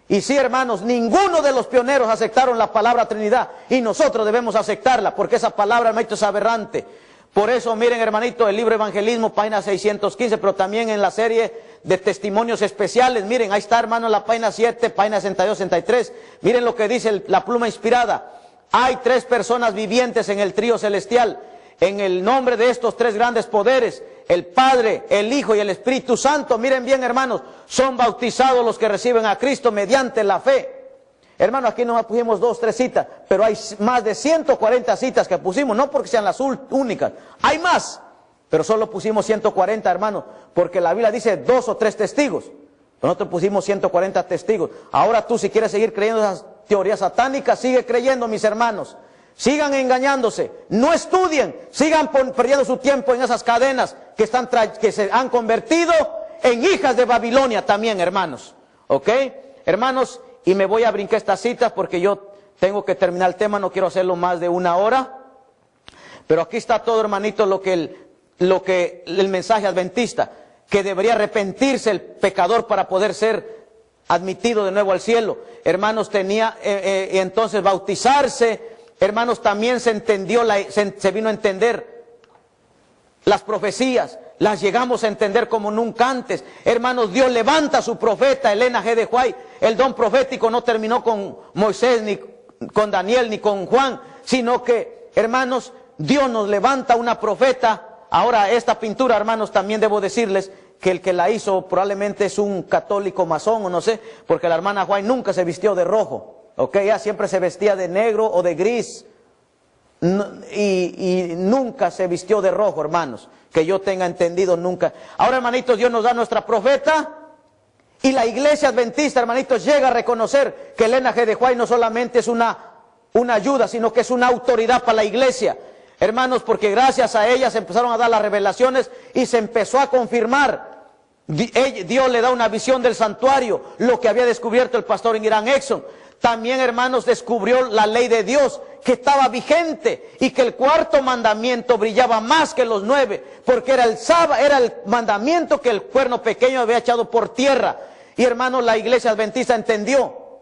Y sí, hermanos, ninguno de los pioneros aceptaron la palabra Trinidad, y nosotros debemos aceptarla, porque esa palabra, hermanito, es aberrante. Por eso, miren, hermanito, el libro Evangelismo, página 615, pero también en la serie de testimonios especiales, miren, ahí está, hermano, en la página 7, página 62, 63, miren lo que dice la pluma inspirada: hay tres personas vivientes en el trío celestial, en el nombre de estos tres grandes poderes, el Padre, el Hijo y el Espíritu Santo. Miren bien, hermanos, son bautizados los que reciben a Cristo mediante la fe. Hermanos, aquí nos pusimos 2, 3 citas, pero hay más de 140 citas que pusimos, no porque sean las únicas, hay más, pero solo pusimos 140, hermanos, porque la Biblia dice 2 o 3 testigos. Nosotros pusimos 140 testigos. Ahora tú, si quieres seguir creyendo esas teorías satánicas, sigue creyendo, mis hermanos. Sigan engañándose, no estudien, sigan perdiendo su tiempo en esas cadenas que se han convertido en hijas de Babilonia también, hermanos. ¿Ok? Hermanos, y me voy a brincar estas citas porque yo tengo que terminar el tema, no quiero hacerlo más de 1 hora. Pero aquí está todo, hermanito, lo que el mensaje adventista, que debería arrepentirse el pecador para poder ser admitido de nuevo al cielo. Hermanos, entonces bautizarse. Hermanos, también se vino a entender las profecías, las llegamos a entender como nunca antes. Hermanos, Dios levanta a su profeta, Elena G. de White. El don profético no terminó con Moisés, ni con Daniel, ni con Juan, sino que, hermanos, Dios nos levanta una profeta. Ahora, esta pintura, hermanos, también debo decirles que el que la hizo probablemente es un católico masón, o no sé, porque la hermana White nunca se vistió de rojo. Ok, ella siempre se vestía de negro o de gris, y nunca se vistió de rojo, hermanos, que yo tenga entendido, nunca. Ahora, hermanitos, Dios nos da nuestra profeta, y la iglesia adventista, hermanitos, llega a reconocer que Elena G. de White no solamente es una ayuda, sino que es una autoridad para la iglesia, hermanos, porque gracias a ella se empezaron a dar las revelaciones y se empezó a confirmar. Dios le da una visión del santuario, lo que había descubierto el pastor en Irán Exxon. También, hermanos, descubrió la ley de Dios que estaba vigente y que el 4.º mandamiento brillaba más que los 9, porque era el mandamiento que el cuerno pequeño había echado por tierra. Y, hermanos, la iglesia adventista entendió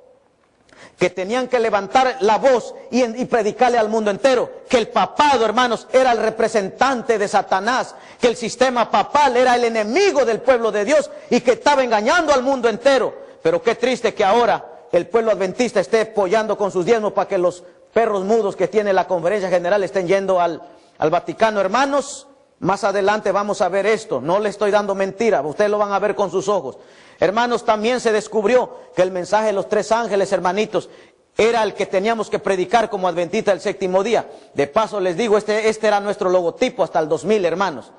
que tenían que levantar la voz y predicarle al mundo entero, que el papado, hermanos, era el representante de Satanás, que el sistema papal era el enemigo del pueblo de Dios y que estaba engañando al mundo entero. Pero qué triste que ahora el pueblo adventista esté apoyando con sus diezmos para que los perros mudos que tiene la conferencia general estén yendo al Vaticano. Hermanos, más adelante vamos a ver esto, no le estoy dando mentira, ustedes lo van a ver con sus ojos. Hermanos, también se descubrió que el mensaje de los 3 ángeles, hermanitos, era el que teníamos que predicar como adventistas el séptimo día. De paso les digo, este era nuestro logotipo hasta el 2000, hermanos.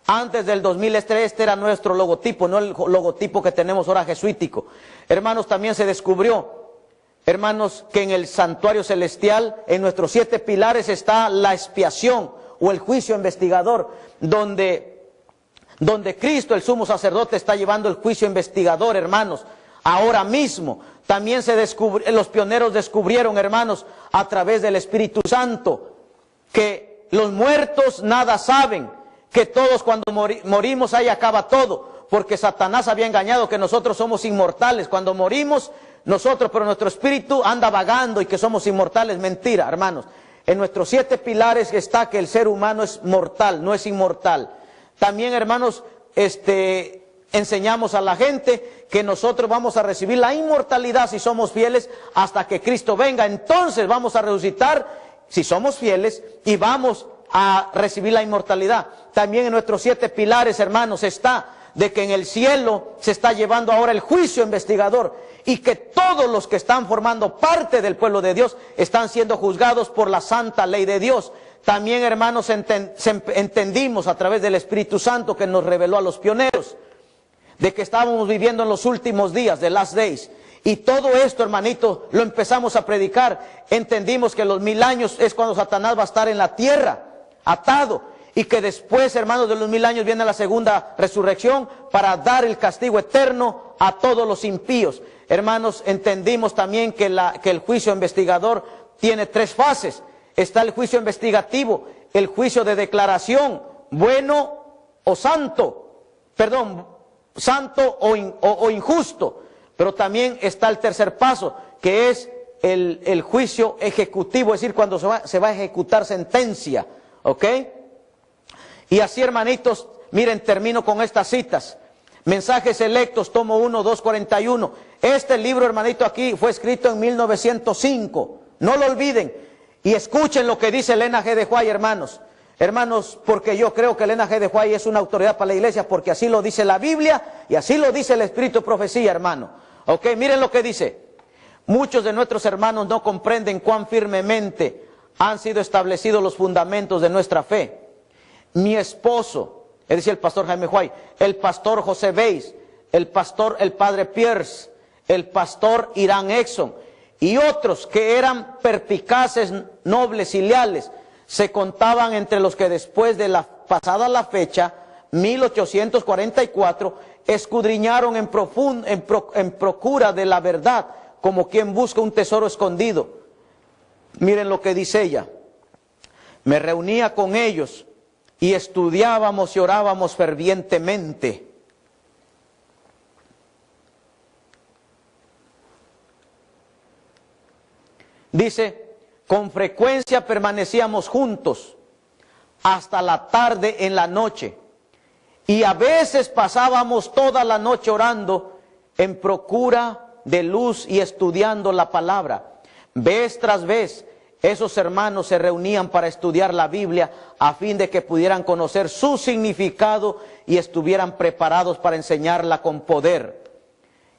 Antes del 2000 este era nuestro logotipo, no el logotipo que tenemos ahora jesuítico. Hermanos, también se descubrió, hermanos, que en el santuario celestial, en nuestros 7 pilares está la expiación o el juicio investigador, donde Cristo, el sumo sacerdote, está llevando el juicio investigador, hermanos, ahora mismo. También los pioneros descubrieron, hermanos, a través del Espíritu Santo, que los muertos nada saben, que todos cuando morimos ahí acaba todo, porque Satanás había engañado que nosotros somos inmortales. Cuando morimos nosotros, pero nuestro espíritu anda vagando y que somos inmortales. Mentira, hermanos. En nuestros 7 pilares está que el ser humano es mortal, no es inmortal. También, hermanos, enseñamos a la gente que nosotros vamos a recibir la inmortalidad si somos fieles hasta que Cristo venga. Entonces vamos a resucitar si somos fieles y vamos a recibir la inmortalidad. También en nuestros 7 pilares, hermanos, está de que en el cielo se está llevando ahora el juicio investigador y que todos los que están formando parte del pueblo de Dios están siendo juzgados por la santa ley de Dios. También, hermanos, entendimos a través del Espíritu Santo que nos reveló a los pioneros de que estábamos viviendo en los últimos días, de last days. Y todo esto, hermanito, lo empezamos a predicar. Entendimos que los 1000 años es cuando Satanás va a estar en la tierra, atado. Y que después, hermanos, de los 1000 años viene la segunda resurrección para dar el castigo eterno a todos los impíos. Hermanos, entendimos también que el juicio investigador tiene 3 fases. Está el juicio investigativo, el juicio de declaración, bueno o santo, santo o injusto. Pero también está el tercer paso, que es el juicio ejecutivo, es decir, cuando se va a ejecutar sentencia, ¿ok? Y así, hermanitos, miren, termino con estas citas. Mensajes Selectos, tomo 1, 241. Este libro, hermanito, aquí fue escrito en 1905, no lo olviden. Y escuchen lo que dice Elena G. de White, hermanos. Hermanos, porque yo creo que Elena G. de White es una autoridad para la iglesia, porque así lo dice la Biblia y así lo dice el Espíritu de Profecía, hermano. Ok, miren lo que dice. Muchos de nuestros hermanos no comprenden cuán firmemente han sido establecidos los fundamentos de nuestra fe. Mi esposo, es decir, el pastor Jaime White, el pastor José Beis, el padre Pierce, el pastor Irán Exxon, y otros que eran perspicaces, nobles y leales, se contaban entre los que después de pasada la fecha, 1844, escudriñaron en procura de la verdad, como quien busca un tesoro escondido. Miren lo que dice ella. Me reunía con ellos y estudiábamos y orábamos fervientemente. Dice, con frecuencia permanecíamos juntos hasta la tarde en la noche y a veces pasábamos toda la noche orando en procura de luz y estudiando la palabra. Vez tras vez esos hermanos se reunían para estudiar la Biblia a fin de que pudieran conocer su significado y estuvieran preparados para enseñarla con poder.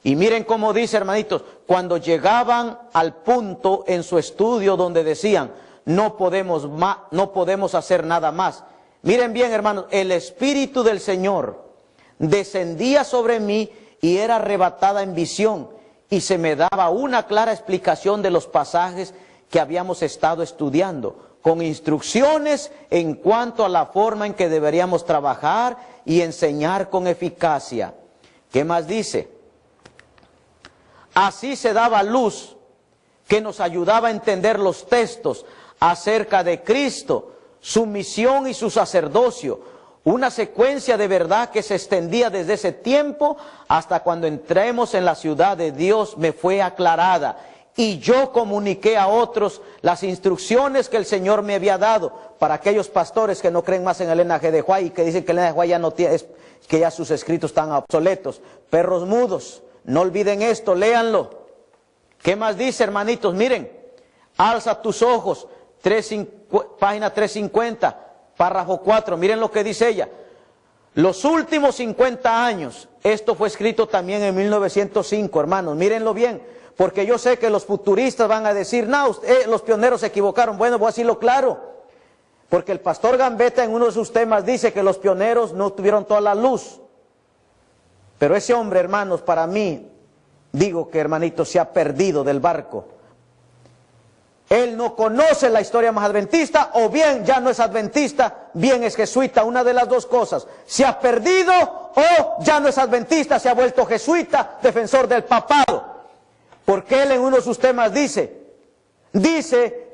Y miren cómo dice, hermanitos, cuando llegaban al punto en su estudio donde decían, no podemos hacer nada más. Miren bien, hermanos, el Espíritu del Señor descendía sobre mí y era arrebatada en visión, y se me daba una clara explicación de los pasajes que habíamos estado estudiando, con instrucciones en cuanto a la forma en que deberíamos trabajar y enseñar con eficacia. ¿Qué más dice? Así se daba luz que nos ayudaba a entender los textos acerca de Cristo, su misión y su sacerdocio, una secuencia de verdad que se extendía desde ese tiempo hasta cuando entremos en la ciudad de Dios me fue aclarada y yo comuniqué a otros las instrucciones que el Señor me había dado para aquellos pastores que no creen más en Elena G. de White y que dicen que Elena G. de White ya no tiene, que ya sus escritos están obsoletos. Perros mudos, no olviden esto, léanlo. ¿Qué más dice, hermanitos? Miren, alza tus ojos, página 350, párrafo 4, miren lo que dice ella. Los últimos 50 años, esto fue escrito también en 1905, hermanos, mírenlo bien, porque yo sé que los futuristas van a decir, no, los pioneros se equivocaron. Bueno, voy a decirlo claro, porque el pastor Gambetta en uno de sus temas dice que los pioneros no tuvieron toda la luz. Pero ese hombre, hermanos, para mí, digo que, hermanitos, se ha perdido del barco. Él no conoce la historia más adventista, o bien ya no es adventista, bien es jesuita, una de las dos cosas. Se ha perdido o ya no es adventista, se ha vuelto jesuita, defensor del papado. Porque él en uno de sus temas dice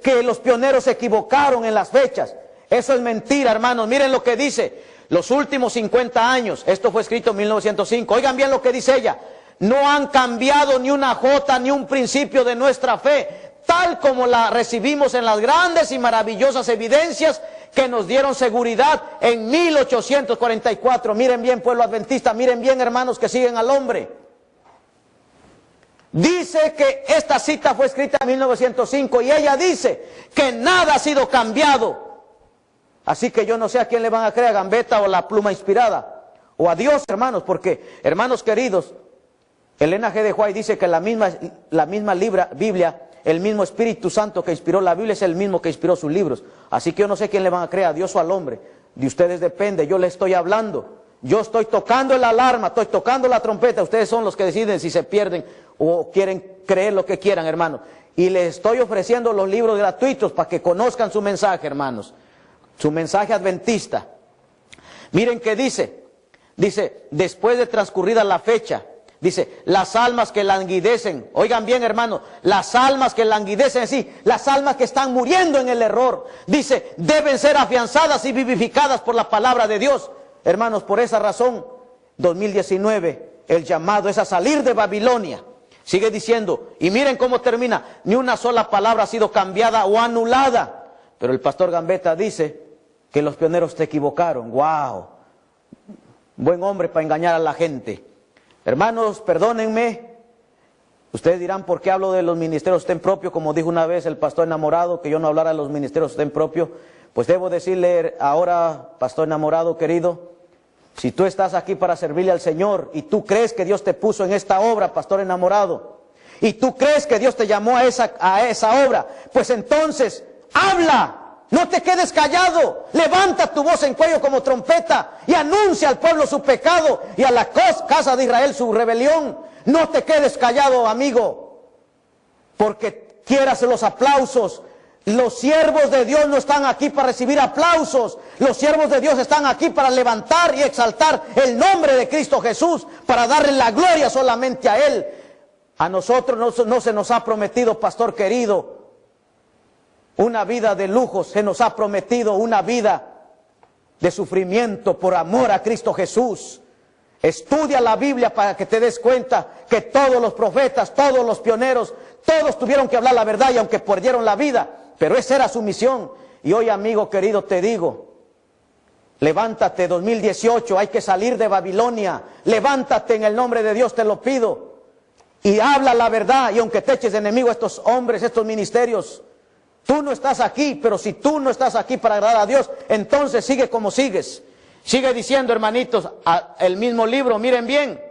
que los pioneros se equivocaron en las fechas. Eso es mentira, hermanos. Miren lo que dice, los últimos 50 años, esto fue escrito en 1905. Oigan bien lo que dice ella, no han cambiado ni una jota ni un principio de nuestra fe, tal como la recibimos en las grandes y maravillosas evidencias que nos dieron seguridad en 1844. Miren bien, pueblo adventista, miren bien, hermanos que siguen al hombre. Dice que esta cita fue escrita en 1905 y ella dice que nada ha sido cambiado. Así que yo no sé a quién le van a creer, a Gambetta o la pluma inspirada, o a Dios, hermanos, porque, hermanos queridos, Elena G. de White dice que la misma Biblia, el mismo Espíritu Santo que inspiró la Biblia es el mismo que inspiró sus libros. Así que yo no sé quién le van a creer, a Dios o al hombre. De ustedes depende, yo les estoy hablando. Yo estoy tocando la alarma, estoy tocando la trompeta. Ustedes son los que deciden si se pierden o quieren creer lo que quieran, hermanos. Y les estoy ofreciendo los libros gratuitos para que conozcan su mensaje, hermanos. Su mensaje adventista. Miren qué dice. Dice, después de transcurrida la fecha, dice, las almas que languidecen, oigan bien, hermanos, las almas que languidecen, sí, las almas que están muriendo en el error, dice, deben ser afianzadas y vivificadas por la palabra de Dios. Hermanos, por esa razón, 2019, el llamado es a salir de Babilonia. Sigue diciendo, y miren cómo termina, ni una sola palabra ha sido cambiada o anulada. Pero el pastor Gambetta dice que los pioneros se equivocaron. ¡Wow! Buen hombre para engañar a la gente. Hermanos, perdónenme, ustedes dirán por qué hablo de los ministerios estén propios, como dijo una vez el pastor enamorado, que yo no hablara de los ministerios estén propios. Pues debo decirle ahora, pastor enamorado querido, si tú estás aquí para servirle al Señor y tú crees que Dios te puso en esta obra, pastor enamorado, y tú crees que Dios te llamó a esa obra, pues entonces habla. No te quedes callado, levanta tu voz en cuello como trompeta y anuncia al pueblo su pecado y a la casa de Israel su rebelión. No te quedes callado, amigo, porque quieras los aplausos. Los siervos de Dios no están aquí para recibir aplausos. Los siervos de Dios están aquí para levantar y exaltar el nombre de Cristo Jesús, para darle la gloria solamente a Él. A nosotros no se nos ha prometido, pastor querido, una vida de lujos, se nos ha prometido una vida de sufrimiento por amor a Cristo Jesús. Estudia la Biblia para que te des cuenta que todos los profetas, todos los pioneros, todos tuvieron que hablar la verdad y aunque perdieron la vida, pero esa era su misión. Y hoy, amigo querido, te digo, levántate 2018, hay que salir de Babilonia, levántate en el nombre de Dios, te lo pido, y habla la verdad, y aunque te eches de enemigo a estos hombres, estos ministerios, tú no estás aquí, pero si tú no estás aquí para agradar a Dios, entonces sigue como sigues. Sigue diciendo, hermanitos, el mismo libro, miren bien,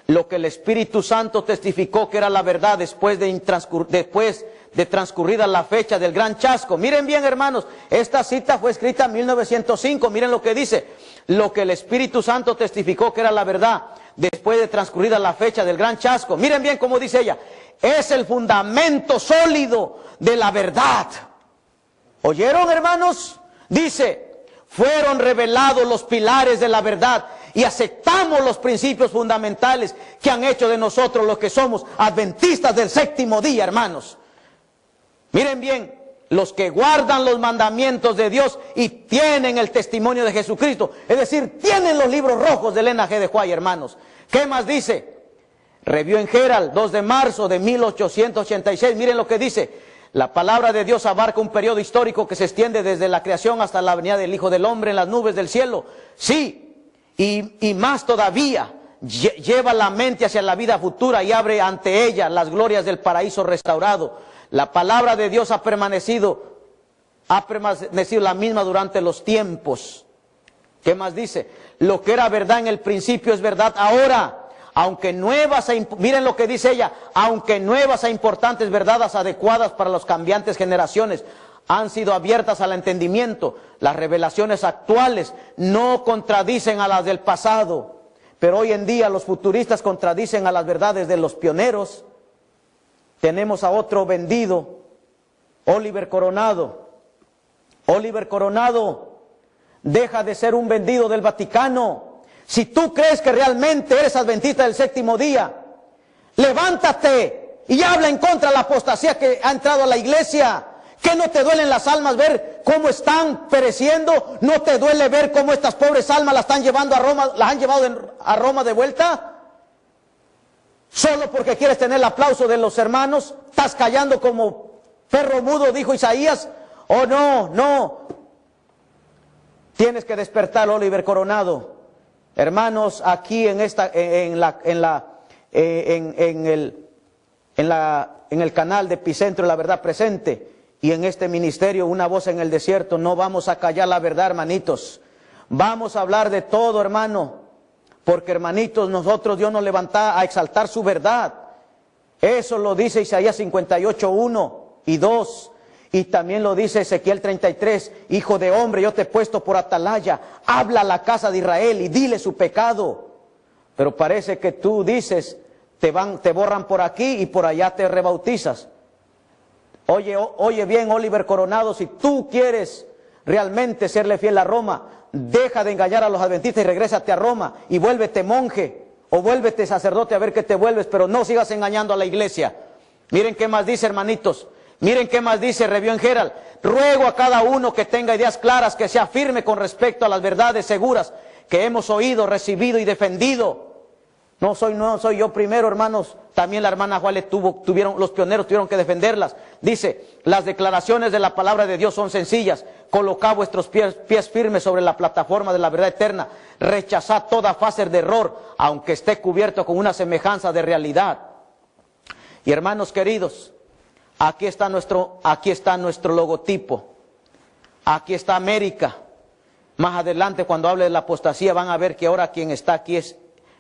lo que el Espíritu Santo testificó que era la verdad después de transcurrida la fecha del gran chasco. Miren bien, hermanos, esta cita fue escrita en 1905, miren lo que dice, lo que el Espíritu Santo testificó que era la verdad después de transcurrida la fecha del gran chasco. Miren bien cómo dice ella, es el fundamento sólido de la verdad. ¿Oyeron, hermanos? Dice, fueron revelados los pilares de la verdad y aceptamos los principios fundamentales que han hecho de nosotros los que somos adventistas del séptimo día, hermanos. Miren bien, los que guardan los mandamientos de Dios y tienen el testimonio de Jesucristo, es decir, tienen los libros rojos de Elena G. de White, hermanos. ¿Qué más dice? Review en Herald, 2 de marzo de 1886. Miren lo que dice. La palabra de Dios abarca un periodo histórico que se extiende desde la creación hasta la venida del Hijo del Hombre en las nubes del cielo. Sí, y más todavía, lleva la mente hacia la vida futura y abre ante ella las glorias del paraíso restaurado. La palabra de Dios ha permanecido la misma durante los tiempos. ¿Qué más dice? Lo que era verdad en el principio es verdad ahora. Aunque nuevas miren lo que dice ella, aunque nuevas e importantes verdades adecuadas para las cambiantes generaciones han sido abiertas al entendimiento, las revelaciones actuales no contradicen a las del pasado, pero hoy en día los futuristas contradicen a las verdades de los pioneros. Tenemos a otro vendido, Oliver Coronado. Oliver Coronado deja de ser un vendido del Vaticano. Si tú crees que realmente eres adventista del séptimo día, levántate y habla en contra de la apostasía que ha entrado a la iglesia. ¿Qué no te duelen las almas ver cómo están pereciendo? ¿No te duele ver cómo estas pobres almas las están llevando a Roma, las han llevado a Roma de vuelta? Solo porque quieres tener el aplauso de los hermanos, estás callando como perro mudo, dijo Isaías. Oh no, no. Tienes que despertar, Oliver Coronado. Hermanos, aquí en el canal de Epicentro la Verdad Presente y en este ministerio Una Voz en el Desierto, no vamos a callar la verdad, hermanitos. Vamos a hablar de todo, hermano, porque, hermanitos, nosotros Dios nos levanta a exaltar su verdad. Eso lo dice Isaías 58, 1 y 2. Y también lo dice Ezequiel 33, hijo de hombre, yo te he puesto por atalaya, habla a la casa de Israel y dile su pecado. Pero parece que tú dices, te borran por aquí y por allá te rebautizas. Oye bien, Oliver Coronado, si tú quieres realmente serle fiel a Roma, deja de engañar a los adventistas y regrésate a Roma y vuélvete monje o vuélvete sacerdote a ver qué te vuelves, pero no sigas engañando a la iglesia. Miren qué más dice, hermanitos. Miren qué más dice Review en Herald. Ruego a cada uno que tenga ideas claras, que sea firme con respecto a las verdades seguras que hemos oído, recibido y defendido. No soy yo primero, hermanos. También la hermana Juárez los pioneros tuvieron que defenderlas. Dice, las declaraciones de la palabra de Dios son sencillas. Colocad vuestros pies firmes sobre la plataforma de la verdad eterna. Rechazad toda fase de error, aunque esté cubierto con una semejanza de realidad. Y hermanos queridos, aquí está nuestro logotipo. Aquí está América. Más adelante, cuando hable de la apostasía, van a ver que ahora quien está aquí es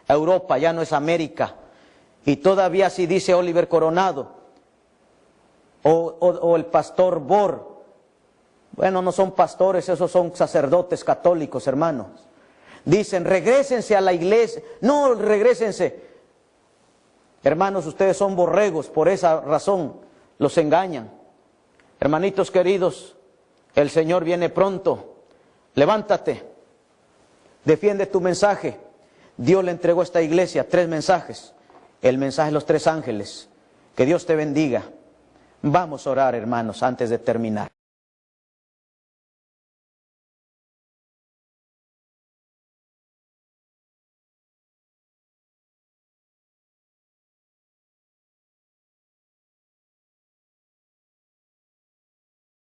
Europa, ya no es América. Y todavía así dice Oliver Coronado. O el pastor Bor. Bueno, no son pastores, esos son sacerdotes católicos, hermanos. Dicen, regrésense a la iglesia. No, regrésense. Hermanos, ustedes son borregos, por esa razón los engañan. Hermanitos queridos, el Señor viene pronto. Levántate, defiende tu mensaje. Dios le entregó a esta iglesia 3 mensajes. El mensaje de los 3 ángeles. Que Dios te bendiga. Vamos a orar, hermanos, antes de terminar.